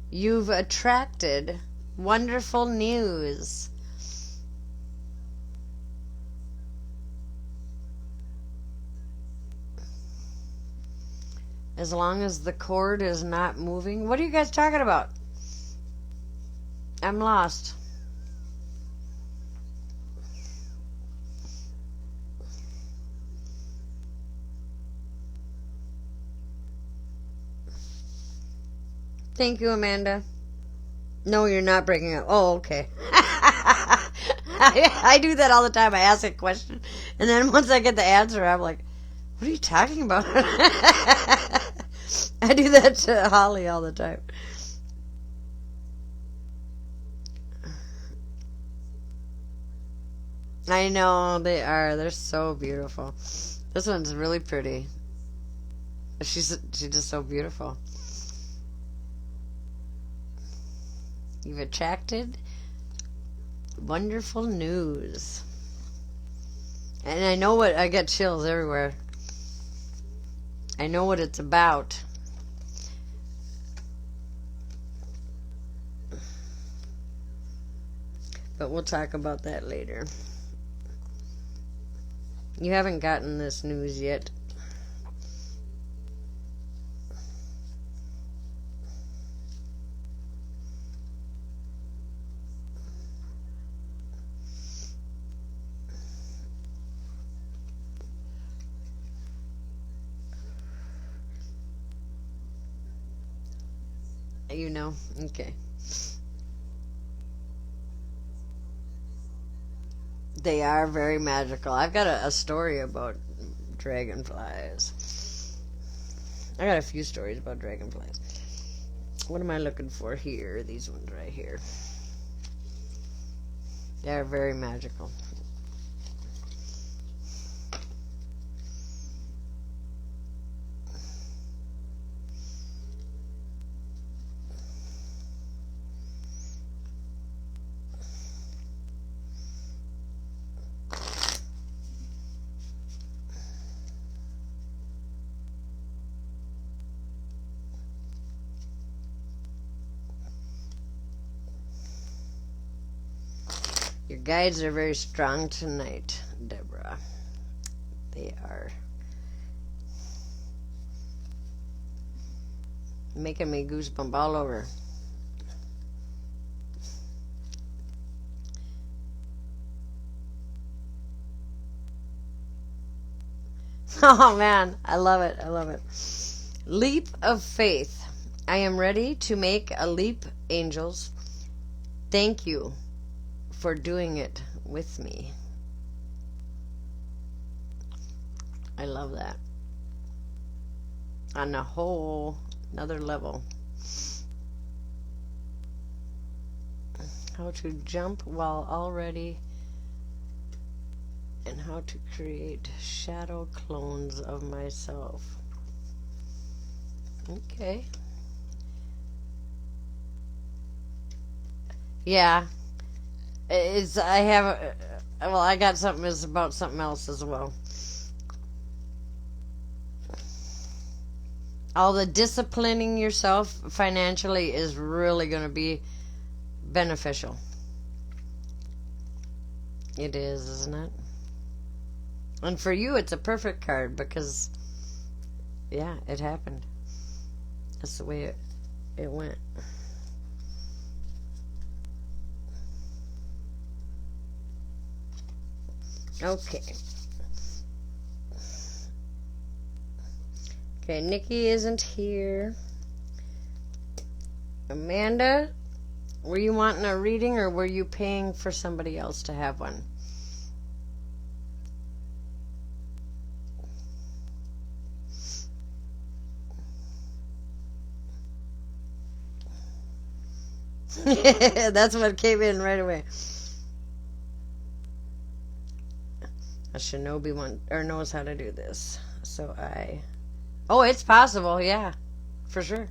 You've attracted wonderful news. As long as the cord is not moving. What are you guys talking about? I'm lost. Thank you, Amanda. No, you're not breaking up. Oh, okay. I do that all the time. I ask a question, and then once I get the answer, I'm like, what are you talking about? I do that to Holly all the time. I know they are. They're so beautiful. This one's really pretty. She's just so beautiful. You've attracted wonderful news. And I know what, I get chills everywhere. I know what it's about. But we'll talk about that later. You haven't gotten this news yet. You know? Okay. They are very magical. I've got a story about dragonflies. I got a few stories about dragonflies. What am I looking for here? These ones right here. They're very magical. guides are very strong tonight, Deborah. They are making me goosebump all over. Oh man, I love it. I love it. Leap of faith. I am ready to make a leap, angels. Thank you for doing it with me. I love that. On a whole another level. How to jump while already, and how to create shadow clones of myself. Okay. Yeah. I got something is about something else as well. All the disciplining yourself financially is really going to be beneficial. It is, isn't it? And for you, it's a perfect card because, yeah, it happened. That's the way it went. Okay. Okay, Nikki isn't here. Amanda, were you wanting a reading or were you paying for somebody else to have one? That's what came in right away. A shinobi knows how to do this. So oh, it's possible, yeah. For sure.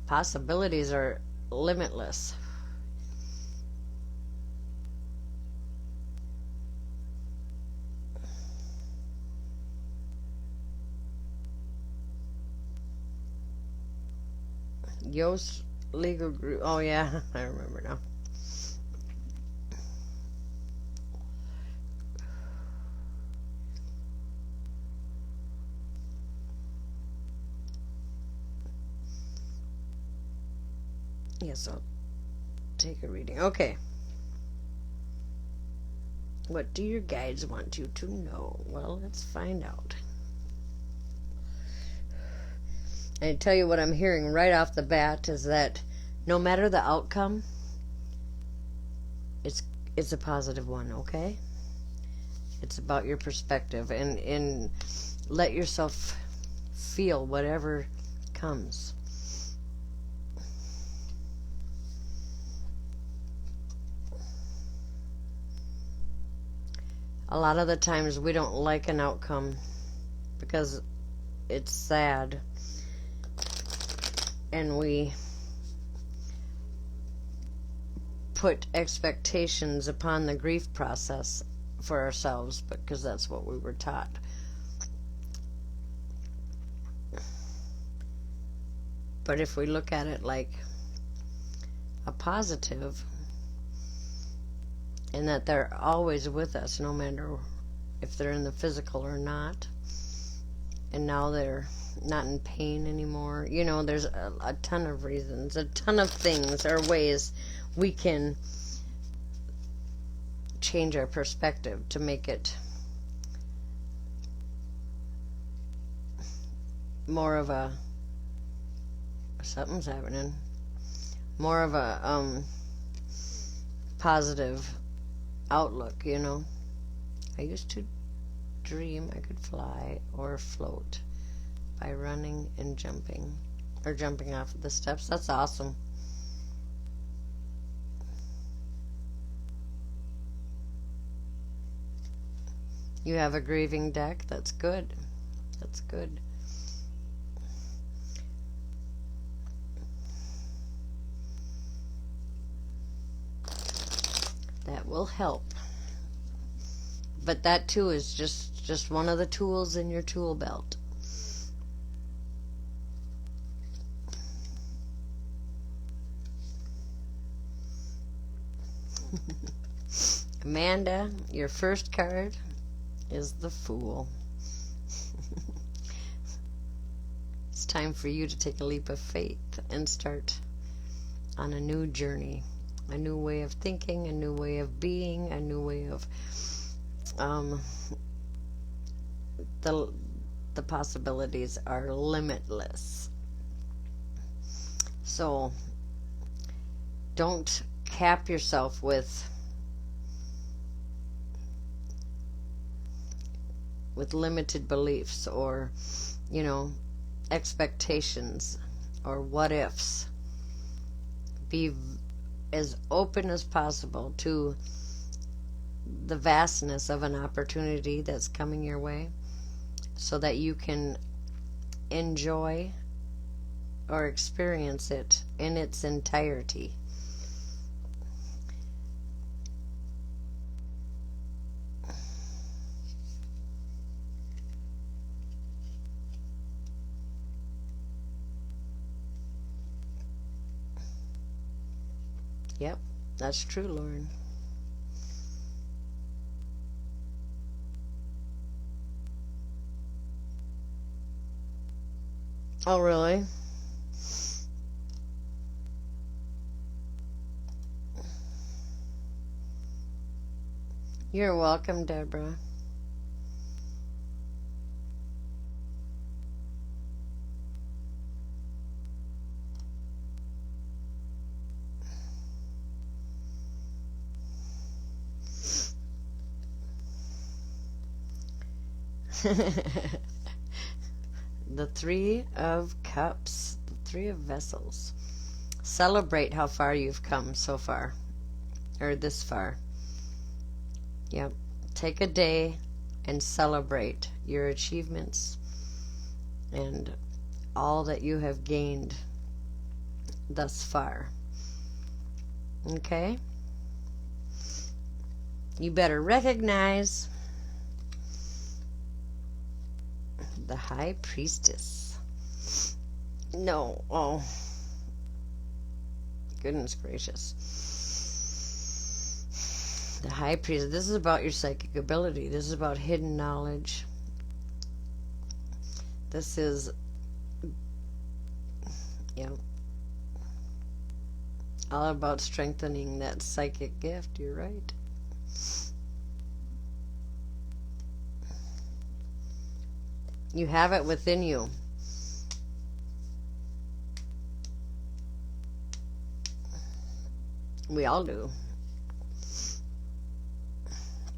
Possibilities are limitless. Yost Legal Group. Oh, yeah, I remember now. Yes, I'll take a reading. Okay. What do your guides want you to know? Well, let's find out. I tell you what I'm hearing right off the bat is that no matter the outcome, it's a positive one, okay? It's about your perspective and let yourself feel whatever comes. A lot of the times we don't like an outcome because it's sad. And we put expectations upon the grief process for ourselves because that's what we were taught. But if we look at it like a positive, and that they're always with us no matter if they're in the physical or not, and now they're not in pain anymore. You know, there's a ton of reasons, a ton of things or ways we can change our perspective to make it more of a something's happening, more of a positive outlook, you know. I used to dream I could fly or float by running and jumping, or jumping off of the steps. That's awesome. You have a grieving deck. That's good. That's good. That will help. But that too is just one of the tools in your tool belt. Amanda, your first card is the Fool. It's time for you to take a leap of faith and start on a new journey, a new way of thinking, a new way of being, a new way of the possibilities are limitless. So don't cap yourself with limited beliefs or, expectations or what ifs. Be as open as possible to the vastness of an opportunity that's coming your way so that you can enjoy or experience it in its entirety. Yep, that's true, Lauren. Oh, really? You're welcome, Deborah. The Three of Cups, the Three of Vessels. Celebrate how far you've come so far, or this far. Yep. Take a day and celebrate your achievements and all that you have gained thus far. Okay? You better recognize the High Priestess. No. Oh. Goodness gracious. The High Priestess. This is about your psychic ability. This is about hidden knowledge. This is, all about strengthening that psychic gift. You're right. You have it within you. We all do.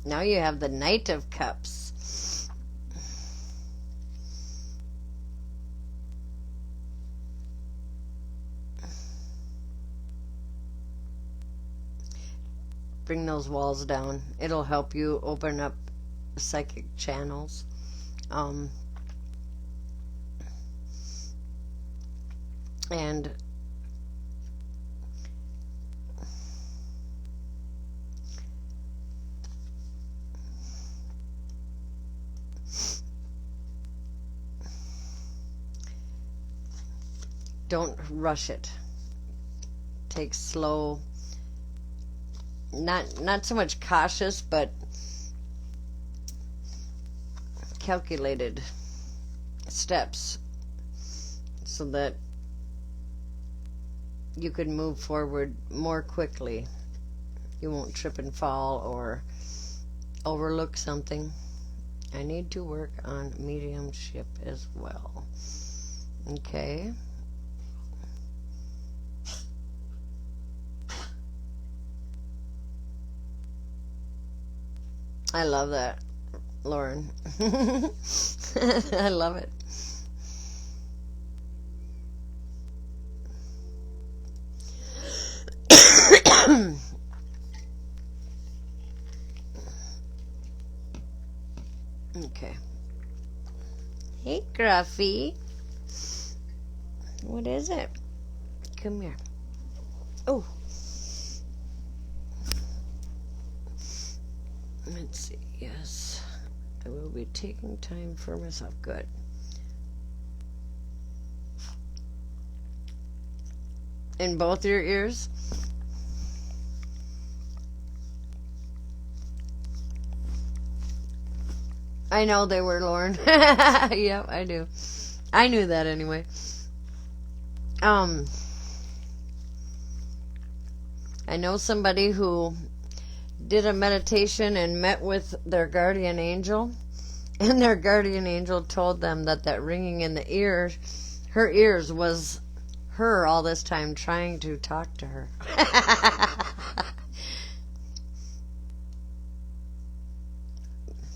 Now you have the Knight of Cups. Bring those walls down. It'll help you open up psychic channels. And don't rush it. Take slow, not so much cautious, but calculated steps so that you can move forward more quickly. You won't trip and fall or overlook something. I need to work on mediumship as well. Okay. I love that, Lauren. I love it. Okay. Hey, Gruffy. What is it? Come here. Oh. Let's see. Yes. I will be taking time for myself. Good. In both your ears? I know they were, Lauren. Yep, I do. I knew that anyway. I know somebody who did a meditation and met with their guardian angel, and their guardian angel told them that that ringing in the ear, her ears, was her all this time trying to talk to her.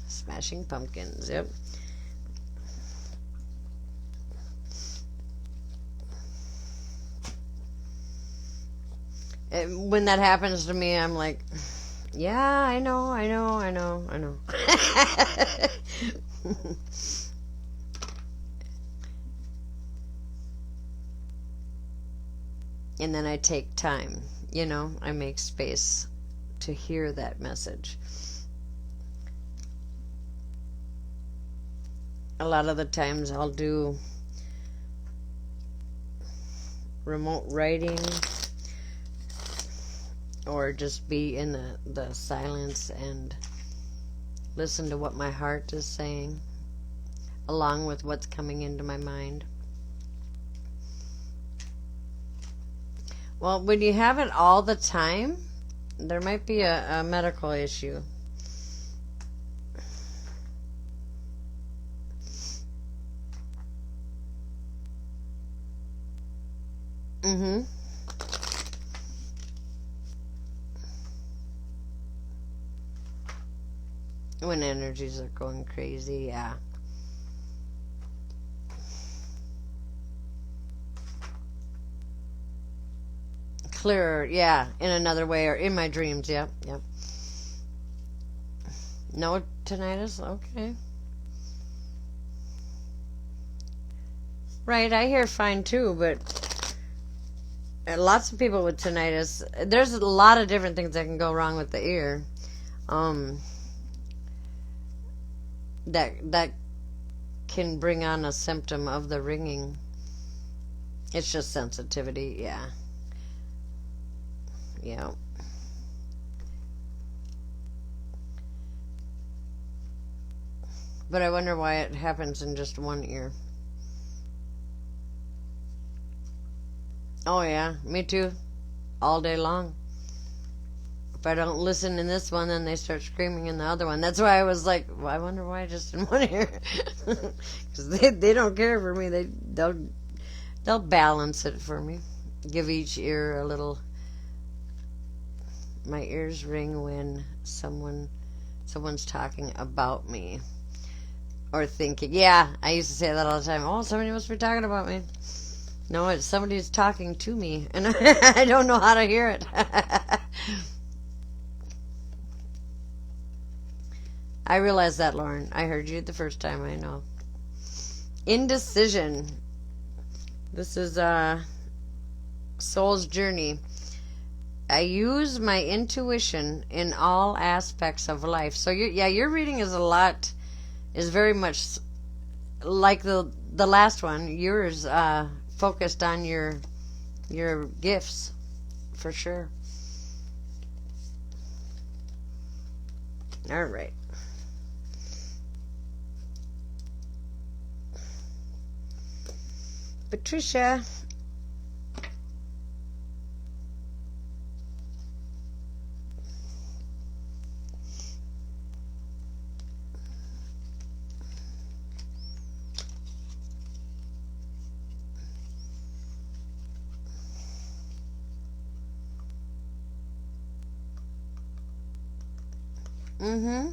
Smashing Pumpkins, yep. When that happens to me, I'm like, yeah, I know. And then I take time, I make space to hear that message. A lot of the times I'll do remote writing or just be in the silence and listen to what my heart is saying along with what's coming into my mind. Well, when you have it all the time, there might be a medical issue. Mm-hmm. When energies are going crazy, yeah. Clearer, yeah, in another way, or in my dreams, yep. No tinnitus? Okay. Right, I hear fine too, but lots of people with tinnitus, there's a lot of different things that can go wrong with the ear. That can bring on a symptom of the ringing. It's just sensitivity, yeah. But I wonder why it happens in just one ear. Oh yeah, me too. All day long. If I don't listen in this one, then they start screaming in the other one. That's why I was like, well, I wonder why just in one ear. Because they don't care for me. They'll balance it for me. Give each ear a little. My ears ring when someone's talking about me or thinking. Yeah, I used to say that all the time. Oh, somebody must be talking about me. No, it's somebody's talking to me, and I don't know how to hear it. I realized that, Lauren. I heard you the first time, I know. Indecision. This is Soul's Journey. I use my intuition in all aspects of life. So your reading is very much like the last one. Yours focused on your gifts, for sure. All right. Patricia. Mm-hmm.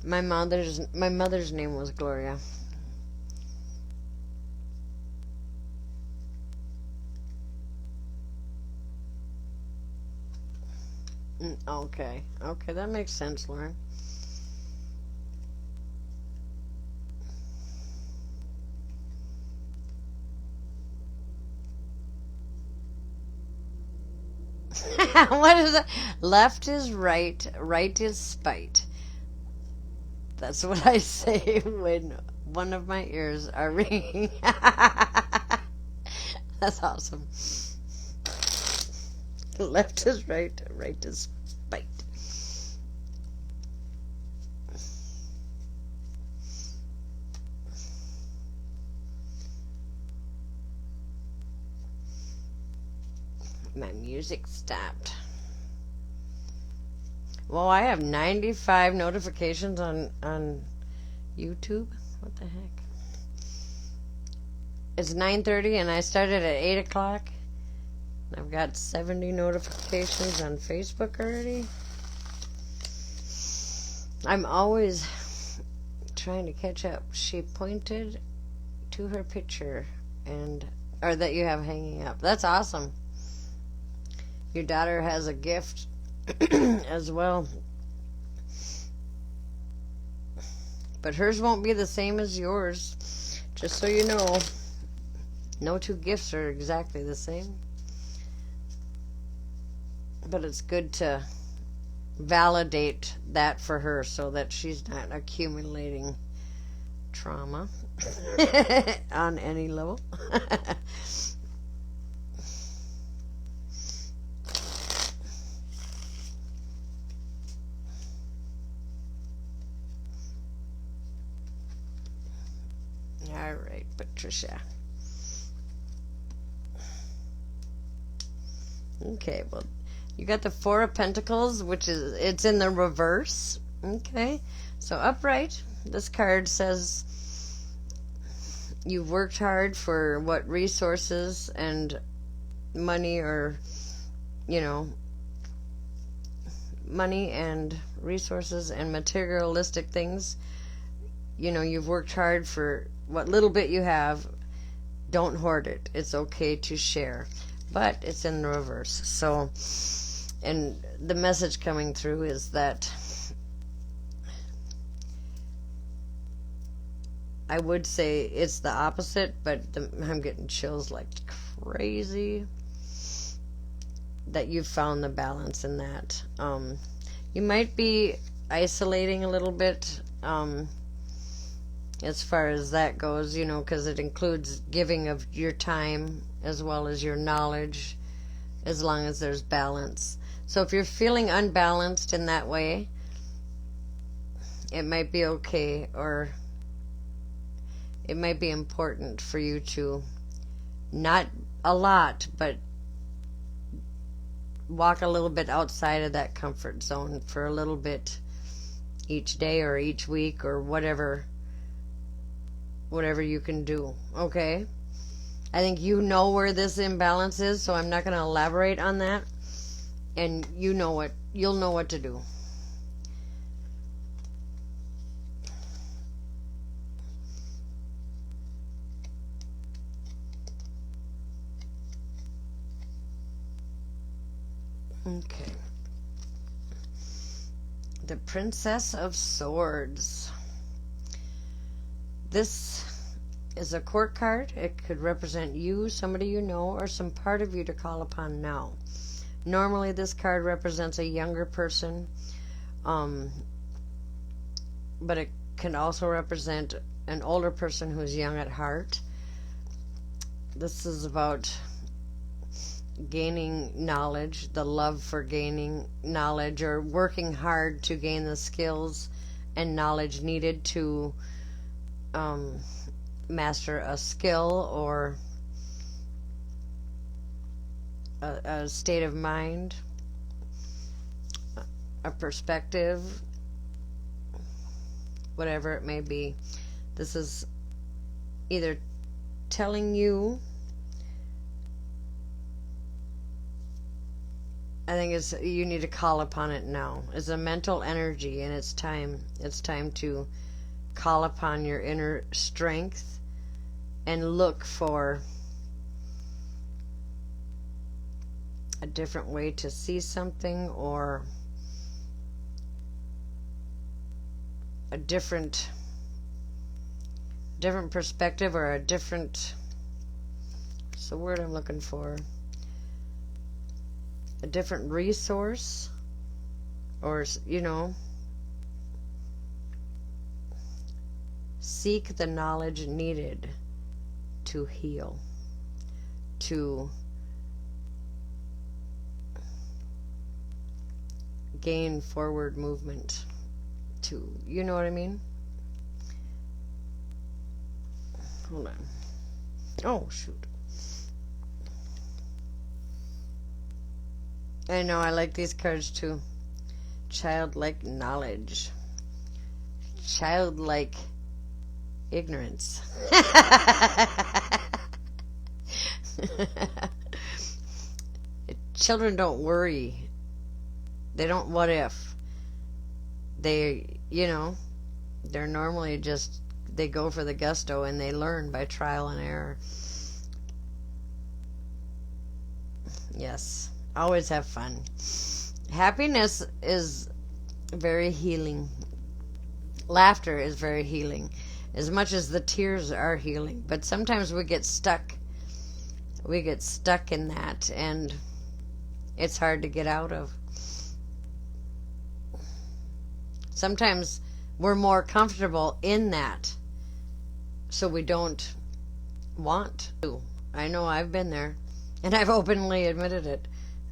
My mother's name was Gloria. Okay, that makes sense, Lauren. What is that? Left is right, right is spite. That's what I say when one of my ears are ringing. That's awesome. Left is right, right is spite. My music stopped. Well, I have 95 notifications on YouTube. What the heck? It's 9:30 and I started at 8 o'clock. I've got 70 notifications on Facebook already. I'm always trying to catch up. She pointed to her picture or that you have hanging up. That's awesome. Your daughter has a gift as well. But hers won't be the same as yours. Just so you know, no two gifts are exactly the same. But it's good to validate that for her so that she's not accumulating trauma on any level. All right, Patricia. Okay, well, you got the Four of Pentacles, which it's in the reverse. Okay, so upright, this card says you've worked hard for what resources and money, or, money and resources and materialistic things. You've worked hard for what little bit you have. Don't hoard it. It's okay to share. But it's in the reverse. So, and the message coming through is that I would say it's the opposite, but I'm getting chills like crazy that you've found the balance in that. You might be isolating a little bit as far as that goes, because it includes giving of your time as well as your knowledge, as long as there's balance. So if you're feeling unbalanced in that way, it might be okay, or it might be important for you to, not a lot, but walk a little bit outside of that comfort zone for a little bit each day or each week or whatever you can do. Okay? I think you know where this imbalance is, so I'm not going to elaborate on that. And you'll know what to do. Okay. The Princess of Swords. This is a court card. It could represent you, somebody you know, or some part of you to call upon now. Normally this card represents a younger person, but it can also represent an older person who's young at heart. This is about gaining knowledge, the love for gaining knowledge, or working hard to gain the skills and knowledge needed to master a skill or a state of mind, a perspective, whatever it may be. This is either telling you, I think you need to call upon it now. It's a mental energy, and it's time to call upon your inner strength and look for a different way to see something, or a different perspective, or what's the word I'm looking for? A different resource, or, seek the knowledge needed to heal, to gain forward movement, to, you know what I mean? Hold on. Oh, shoot. I know, I like these cards too. Childlike knowledge. Childlike ignorance. Children don't worry. They don't what if. They, they're normally just, they go for the gusto and they learn by trial and error. Yes, always have fun. Happiness is very healing. Laughter is very healing, as much as the tears are healing. But sometimes we get stuck. We get stuck in that, and it's hard to get out of. Sometimes we're more comfortable in that, so we don't want to. I know I've been there, and I've openly admitted it.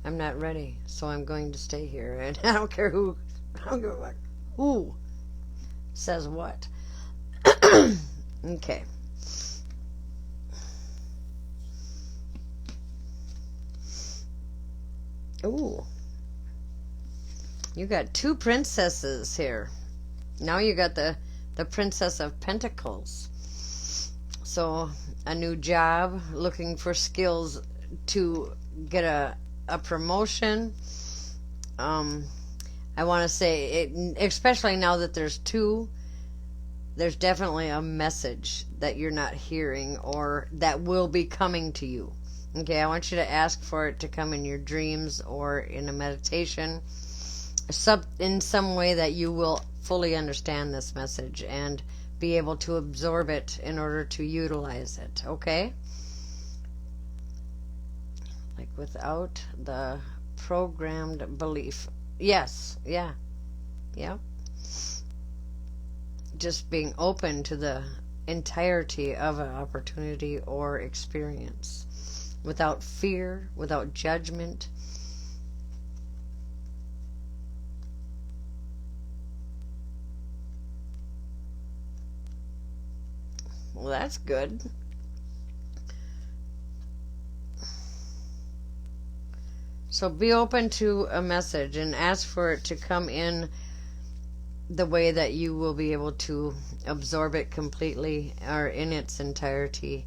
I'm not ready, so I'm going to stay here, and I don't care who says what. Okay. Ooh. You got two princesses here. Now you got the Princess of Pentacles. So a new job, looking for skills to get a promotion. I want to say, especially now that there's two, there's definitely a message that you're not hearing or that will be coming to you. Okay, I want you to ask for it to come in your dreams or in a meditation, in some way that you will fully understand this message and be able to absorb it in order to utilize it, okay? Like without the programmed belief. Yes, yeah. Just being open to the entirety of an opportunity or experience. Without fear, without judgment. Well, that's good. So be open to a message and ask for it to come in the way that you will be able to absorb it completely or in its entirety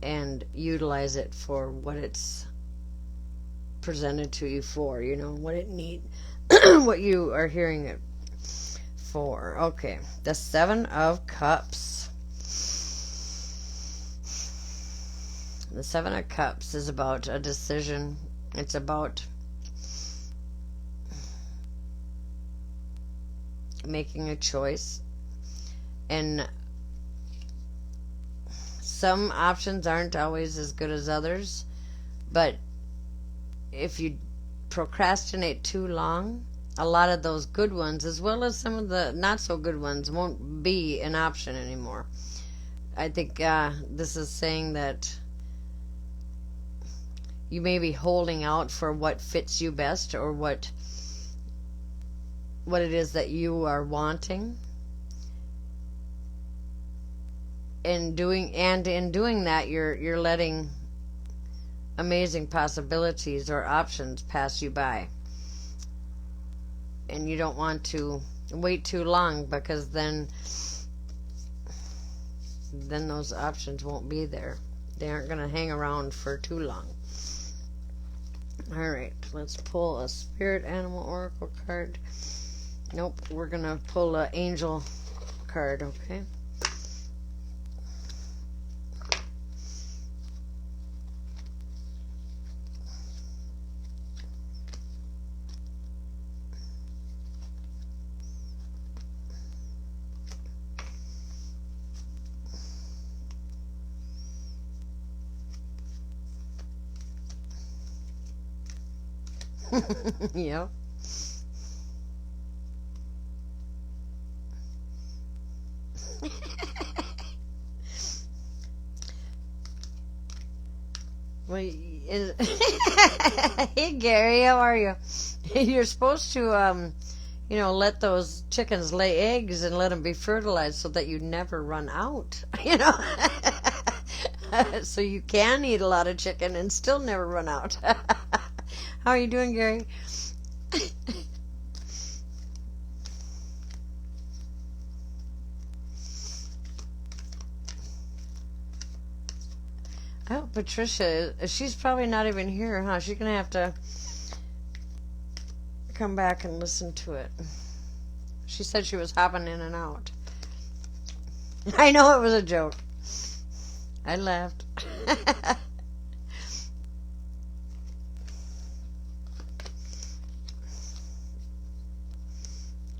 and utilize it for what it's presented to you for, what it needs, what you are hearing it for. Okay, the Seven of Cups. The Seven of Cups is about a decision. It's about making a choice. And some options aren't always as good as others, but if you procrastinate too long, a lot of those good ones, as well as some of the not so good ones, won't be an option anymore. I think this is saying that you may be holding out for what fits you best or what it is that you are wanting. In doing that, you're letting amazing possibilities or options pass you by. And you don't want to wait too long, because then those options won't be there. They aren't going to hang around for too long. Alright, let's pull a Spirit Animal Oracle card. Nope, we're going to pull an Angel card, okay? Yep. Well, hey Gary, how are you? You're supposed to, let those chickens lay eggs and let them be fertilized so that you never run out, So you can eat a lot of chicken and still never run out. How are you doing, Gary? Oh, Patricia, she's probably not even here, huh? She's going to have to come back and listen to it. She said she was hopping in and out. I know it was a joke. I laughed.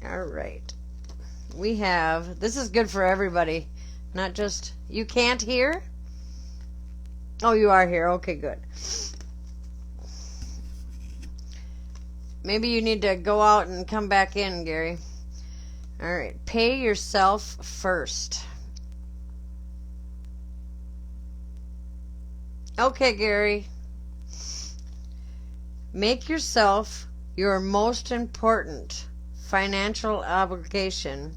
All right. We have, this is good for everybody, not just, you can't hear? Oh, you are here. Okay, good. Maybe you need to go out and come back in, Gary. All right. Pay yourself first. Okay, Gary. Make yourself your most important financial obligation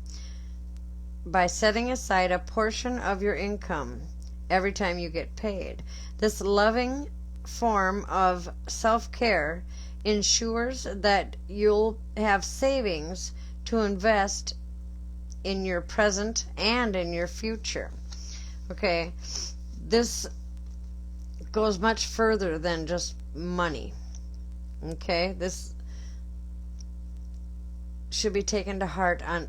by setting aside a portion of your income every time you get paid. This loving form of self-care ensures that you'll have savings to invest in your present and in your future. Okay, this goes much further than just money. Okay, this should be taken to heart on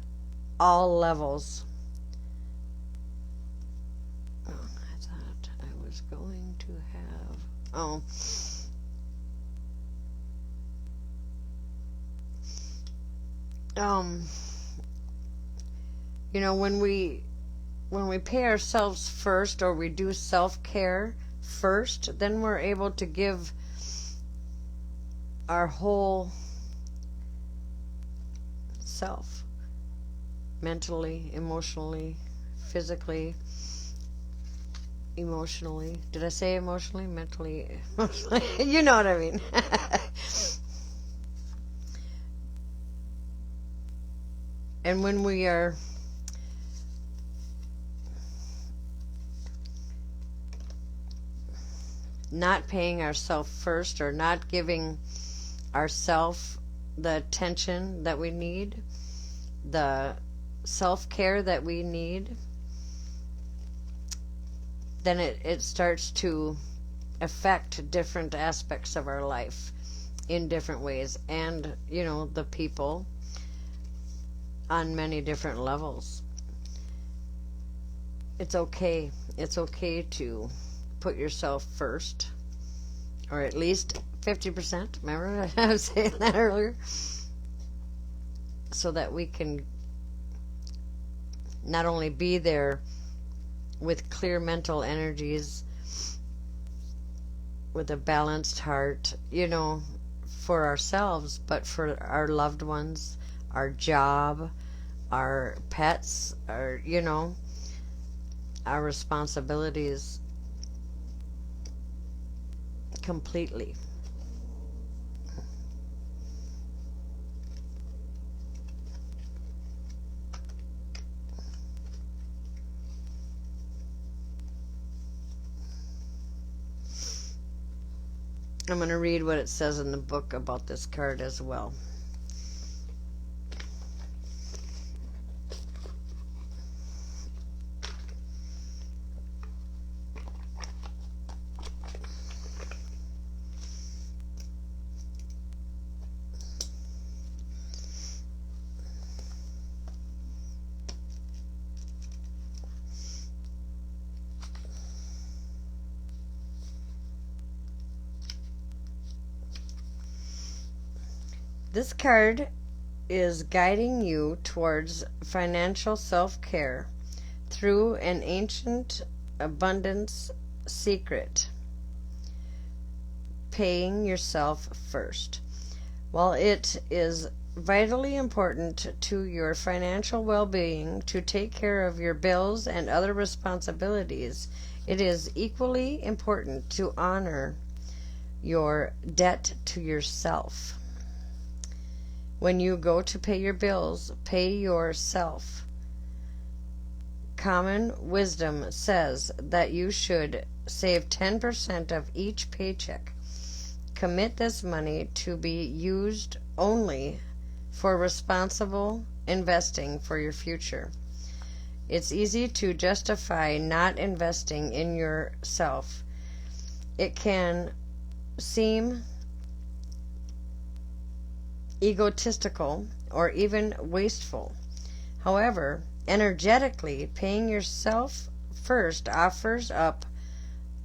all levels. Oh, I thought I was going to have... you know, when we pay ourselves first, or we do self-care first, then we're able to give our whole self, mentally, emotionally, physically, emotionally. Did I say emotionally? Mentally, emotionally. You know what I mean. And when we are not paying ourselves first, or not giving ourselves the attention that we need, the self-care that we need, then it starts to affect different aspects of our life in different ways, and, you know, the people on many different levels. It's okay. It's okay to put yourself first, or at least 50%. Remember I was saying that earlier? So that we can not only be there with clear mental energies, with a balanced heart, you know, for ourselves, but for our loved ones, our job, our pets, our, you know, our responsibilities completely. I'm going to read what it says in the book about this card as well. This card is guiding you towards financial self-care through an ancient abundance secret: paying yourself first. While it is vitally important to your financial well-being to take care of your bills and other responsibilities, it is equally important to honor your debt to yourself. When you go to pay your bills, pay yourself. Common wisdom says that you should save 10% of each paycheck. commit this money to be used only for responsible investing for your future. It's easy to justify not investing in yourself. It can seem egotistical or even wasteful. However, energetically, paying yourself first offers up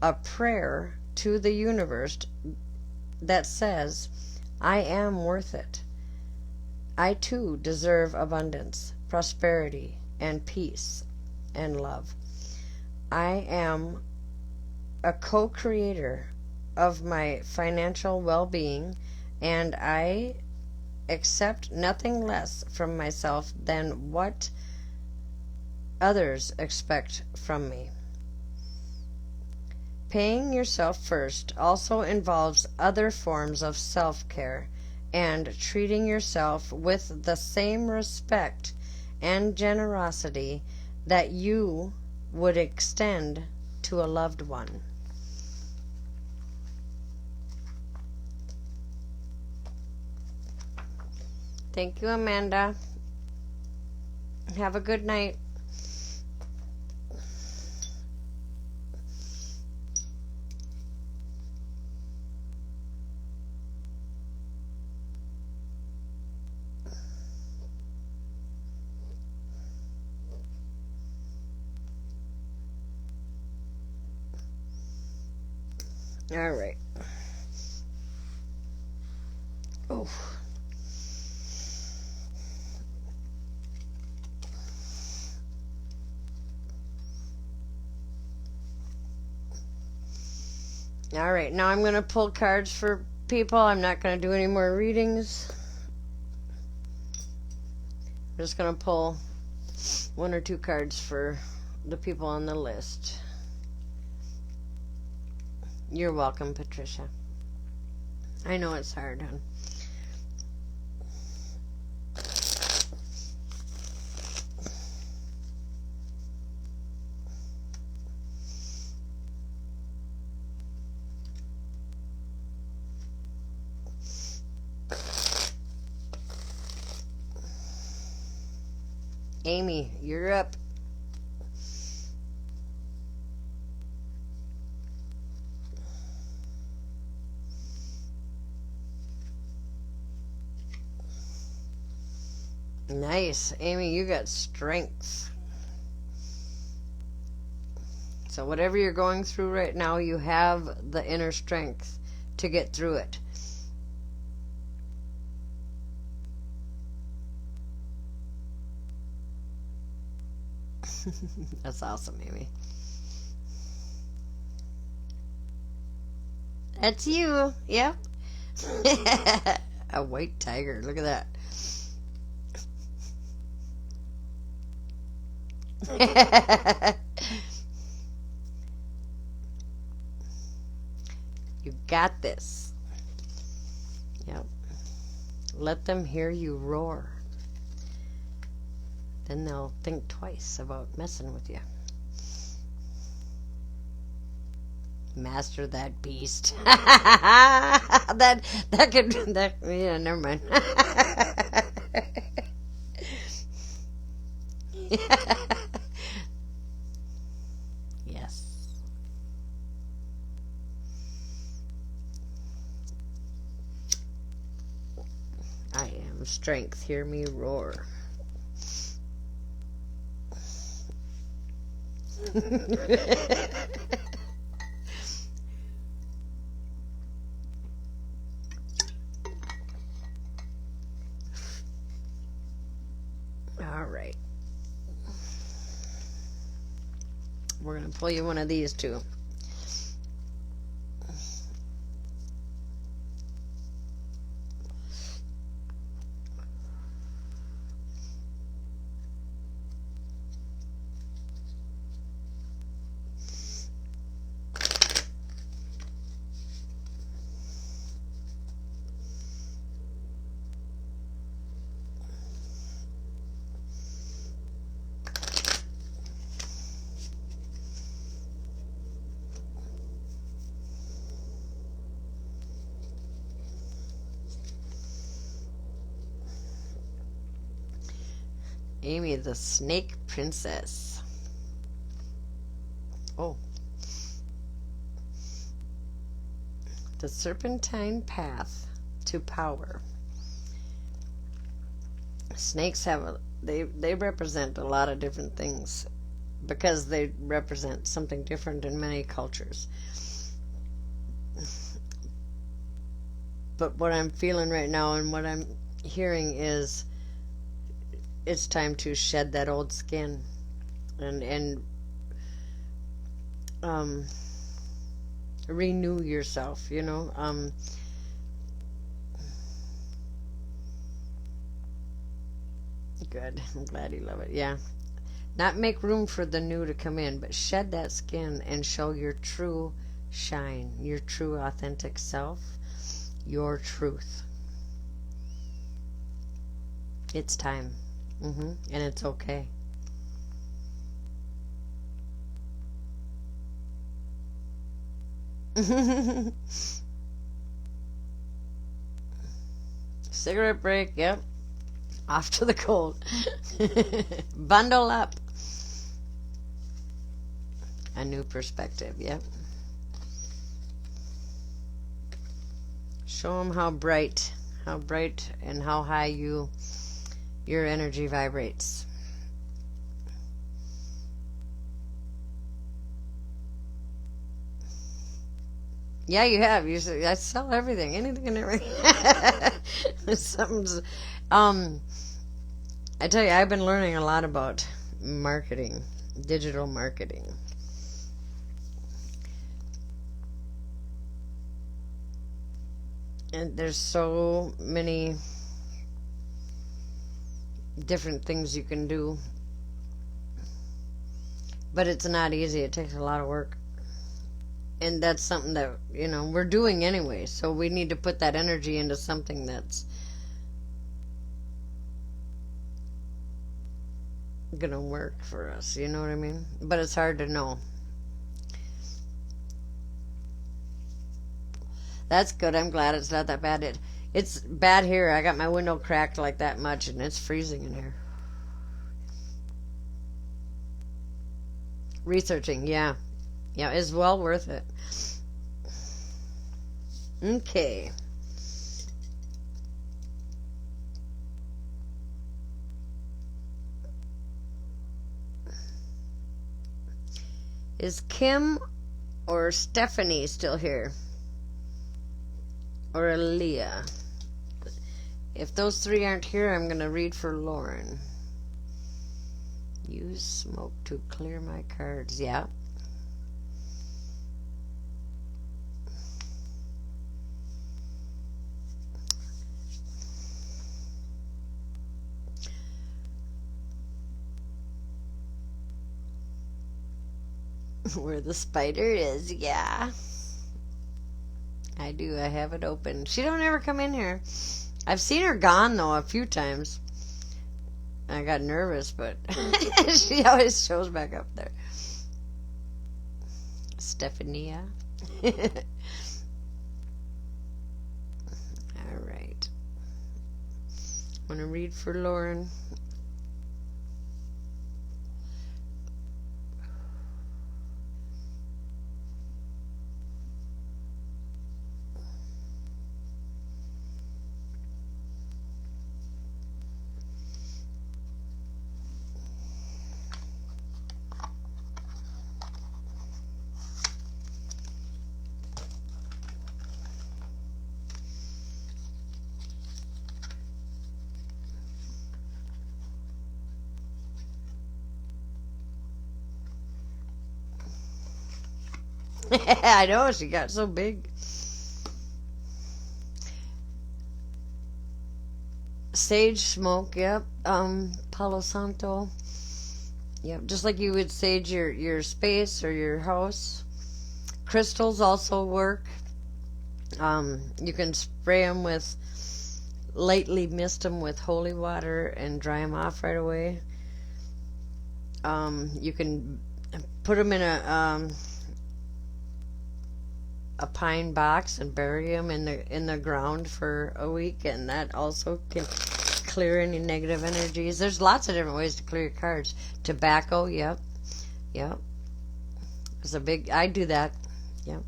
a prayer to the universe that says, I am worth it. I too deserve abundance, prosperity, and peace and love. I am a co-creator of my financial well-being, and I accept nothing less from myself than what others expect from me. Paying yourself first also involves other forms of self-care and treating yourself with the same respect and generosity that you would extend to a loved one. Thank you, Amanda. Have a good night. All right. Oh. All right, now I'm going to pull cards for people. I'm not going to do any more readings. I'm just going to pull one or two cards for the people on the list. You're welcome, Patricia. I know it's hard, hon. Amy, you're up. Nice. Amy, you got strength. So whatever you're going through right now, you have the inner strength to get through it. That's awesome, Amy. That's you. Yep. A white tiger. Look at that. You got this. Yep. Let them hear you roar. Then they'll think twice about messing with you. Master that beast. that could yeah, never mind. Yes. I am strength. Hear me roar. All right. We're going to pull you one of these too. Amy, the snake princess. Oh. The serpentine path to power. Snakes have they represent a lot of different things because they represent something different in many cultures. But what I'm feeling right now and what I'm hearing is it's time to shed that old skin and renew yourself, you know. Good. I'm glad you love it. Yeah. Not make room for the new to come in, but shed that skin and show your true shine, your true authentic self, your truth. It's time. And it's okay. Cigarette break, yep. Off to the cold. Bundle up. A new perspective, yep. Show them how bright and how high your energy vibrates. Yeah, you have. I sell everything, anything and everything. Something's, I tell you, I've been learning a lot about marketing, digital marketing. And there's so many different things you can do. But it's not easy. It takes a lot of work. And that's something that, we're doing anyway. So we need to put that energy into something that's going to work for us. You know what I mean? But it's hard to know. That's good. I'm glad it's not that bad. It's bad here. I got my window cracked like that much, and it's freezing in here. Researching, yeah. Yeah, it's well worth it. Okay. Is Kim or Stephanie still here? Or Aaliyah? If those three aren't here, I'm going to read for Lauren. Use smoke to clear my cards. Yeah. Where the spider is, yeah. I do. I have it open. She don't ever come in here. I've seen her gone, though, a few times. I got nervous, but she always shows back up there. Stephania. All right. I'm going to read for Lauren. I know, she got so big. Sage smoke, yep. Palo Santo. Yep, just like you would sage your space or your house. Crystals also work. You can spray them with, lightly mist them with holy water and dry them off right away. You can put them in a pine box and bury them in the ground for a week, and that also can clear any negative energies. There's lots of different ways to clear your cards. Tobacco, yep. Yep. It's a big, I do that. Yep.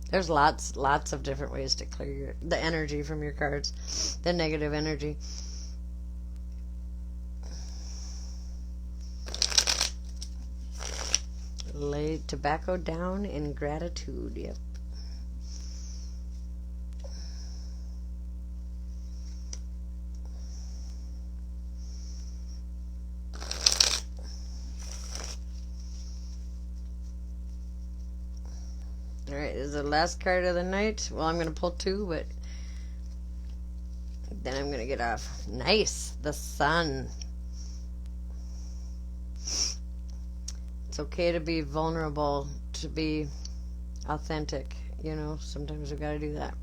There's lots of different ways to clear the energy from your cards, the negative energy. Lay tobacco down in gratitude. Yep. Alright, this is the last card of the night. Well, I'm going to pull two, but then I'm going to get off. Nice. The Sun. It's okay to be vulnerable, to be authentic. You know, sometimes we've got to do that.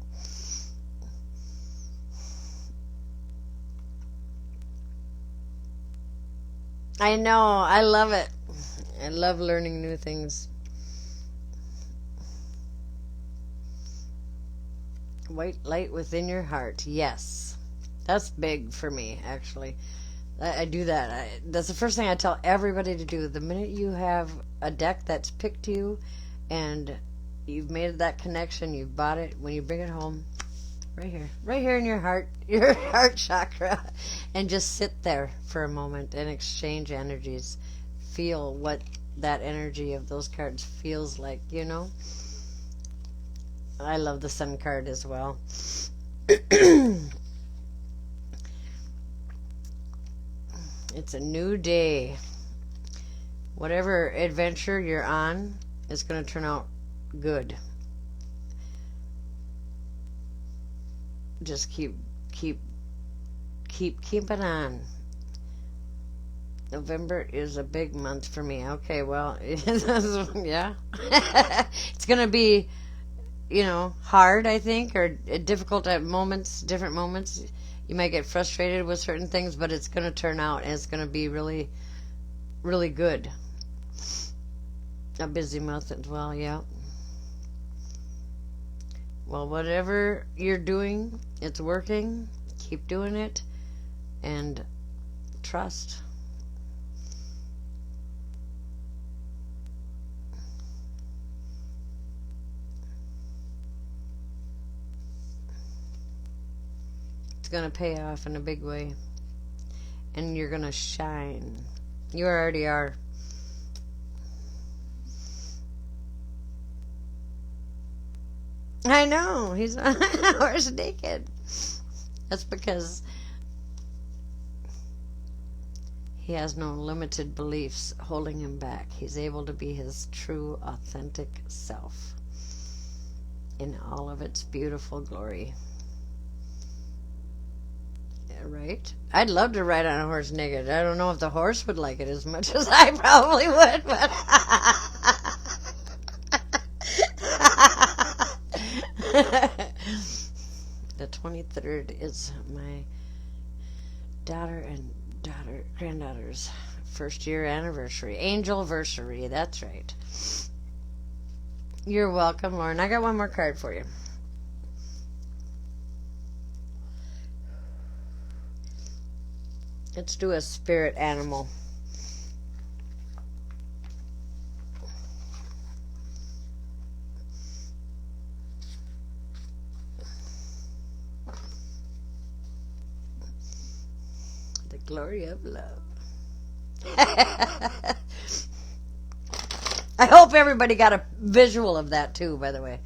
I know. I love it. I love learning new things. White light within your heart. Yes. That's big for me, actually. I do that. That's the first thing I tell everybody to do. The minute you have a deck that's picked you and you've made that connection, you've bought it, when you bring it home, right here in your heart chakra, and just sit there for a moment and exchange energies. Feel what that energy of those cards feels like, you know? I love the Sun card as well. It's a new day. Whatever adventure you're on is going to turn out good. Just keep keeping on. November is a big month for me. Okay, well, yeah. It's going to be, you know, hard, I think, or difficult at moments, different moments. You might get frustrated with certain things, but it's going to turn out and it's going to be really, really good. A busy month as well, yeah. Well, whatever you're doing, it's working. Keep doing it and trust. It's going to pay off in a big way. And you're going to shine. You already are. I know. He's on a horse naked. That's because he has no limited beliefs holding him back. He's able to be his true, authentic self in all of its beautiful glory. Right? I'd love to ride on a horse naked. I don't know if the horse would like it as much as I probably would, but the 23rd is my granddaughter's first year anniversary. Angelversary, that's right. You're welcome, Lauren. I got one more card for you. Let's do a spirit animal. The glory of love. I hope everybody got a visual of that too, by the way.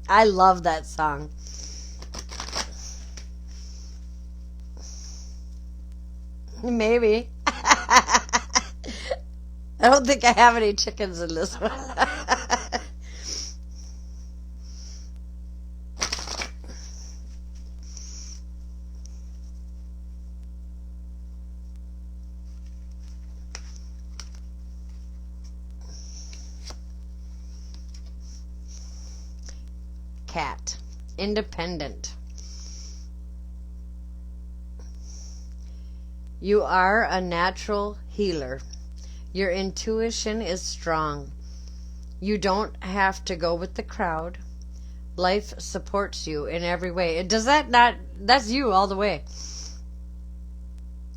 I love that song. Maybe. I don't think I have any chickens in this one. Cat. Independent. You are a natural healer. Your intuition is strong. You don't have to go with the crowd. Life supports you in every way. Does that not, that's you all the way.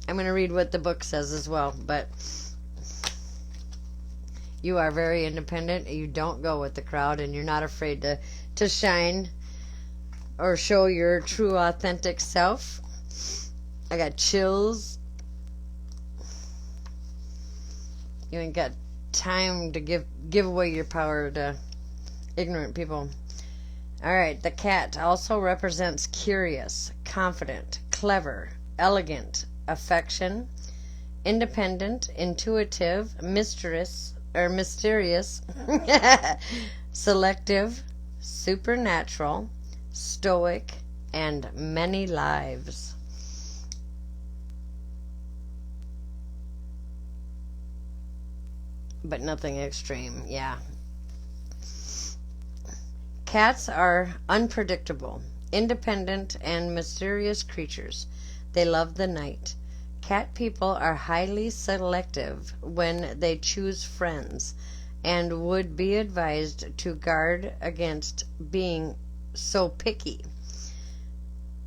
I'm going to read what the book says as well, but you are very independent. You don't go with the crowd, and you're not afraid to shine or show your true, authentic self. I got chills. You ain't got time to give away your power to ignorant people. All right, the cat also represents curious, confident, clever, elegant, affection, independent, intuitive, mysterious, selective, supernatural, stoic, and many lives. But nothing extreme, yeah. Cats are unpredictable, independent, and mysterious creatures. They love the night. Cat people are highly selective when they choose friends and would be advised to guard against being so picky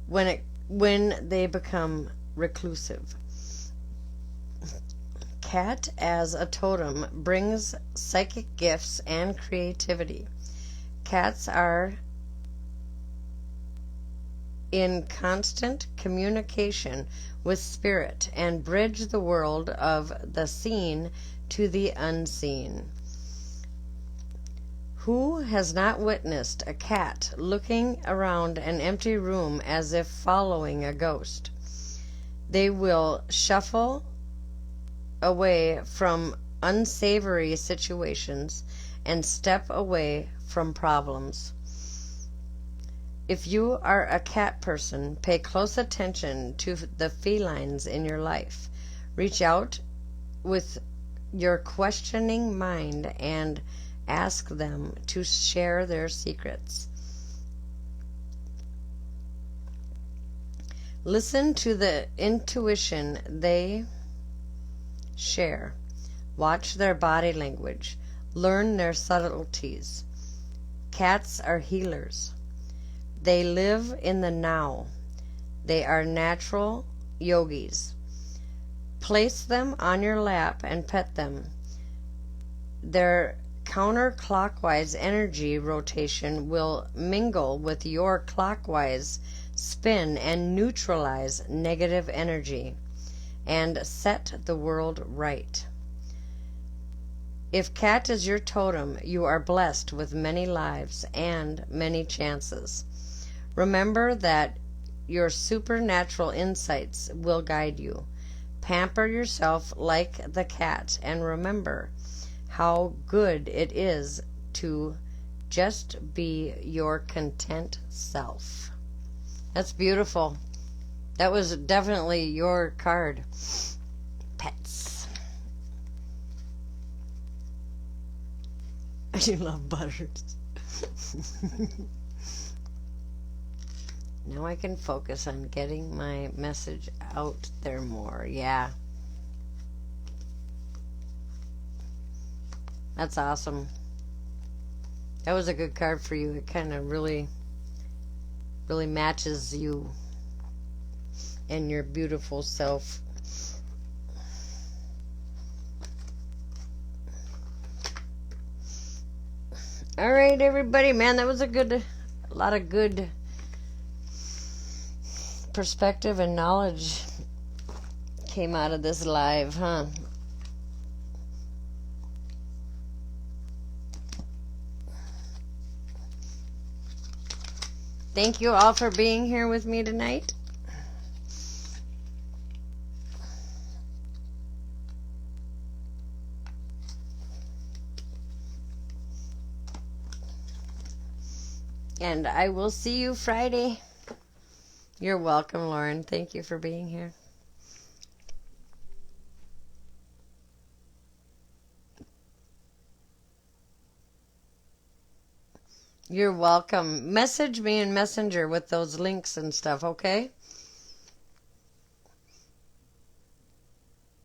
when they become reclusive. Cat as a totem brings psychic gifts and creativity. Cats are in constant communication with spirit and bridge the world of the seen to the unseen. Who has not witnessed a cat looking around an empty room as if following a ghost? They will shuffle away from unsavory situations and step away from problems. If you are a cat person, pay close attention to the felines in your life. Reach out with your questioning mind and ask them to share their secrets. Listen to the intuition they share. Watch their body language. Learn their subtleties. Cats are healers. They live in the now. They are natural yogis. Place them on your lap and pet them. Their counterclockwise energy rotation will mingle with your clockwise spin and neutralize negative energy and set the world right. If cat is your totem, you are blessed with many lives and many chances. Remember that your supernatural insights will guide you. Pamper yourself like the cat and remember how good it is to just be your content self. That's beautiful. That was definitely your card. Pets. I do love butters. Now I can focus on getting my message out there more. Yeah. That's awesome. That was a good card for you. It kind of really matches you and your beautiful self. All right, everybody. Man, that was a lot of good perspective and knowledge came out of this live, huh? Thank you all for being here with me tonight. And I will see you Friday. You're welcome, Lauren. Thank you for being here. You're welcome. Message me in Messenger with those links and stuff, okay?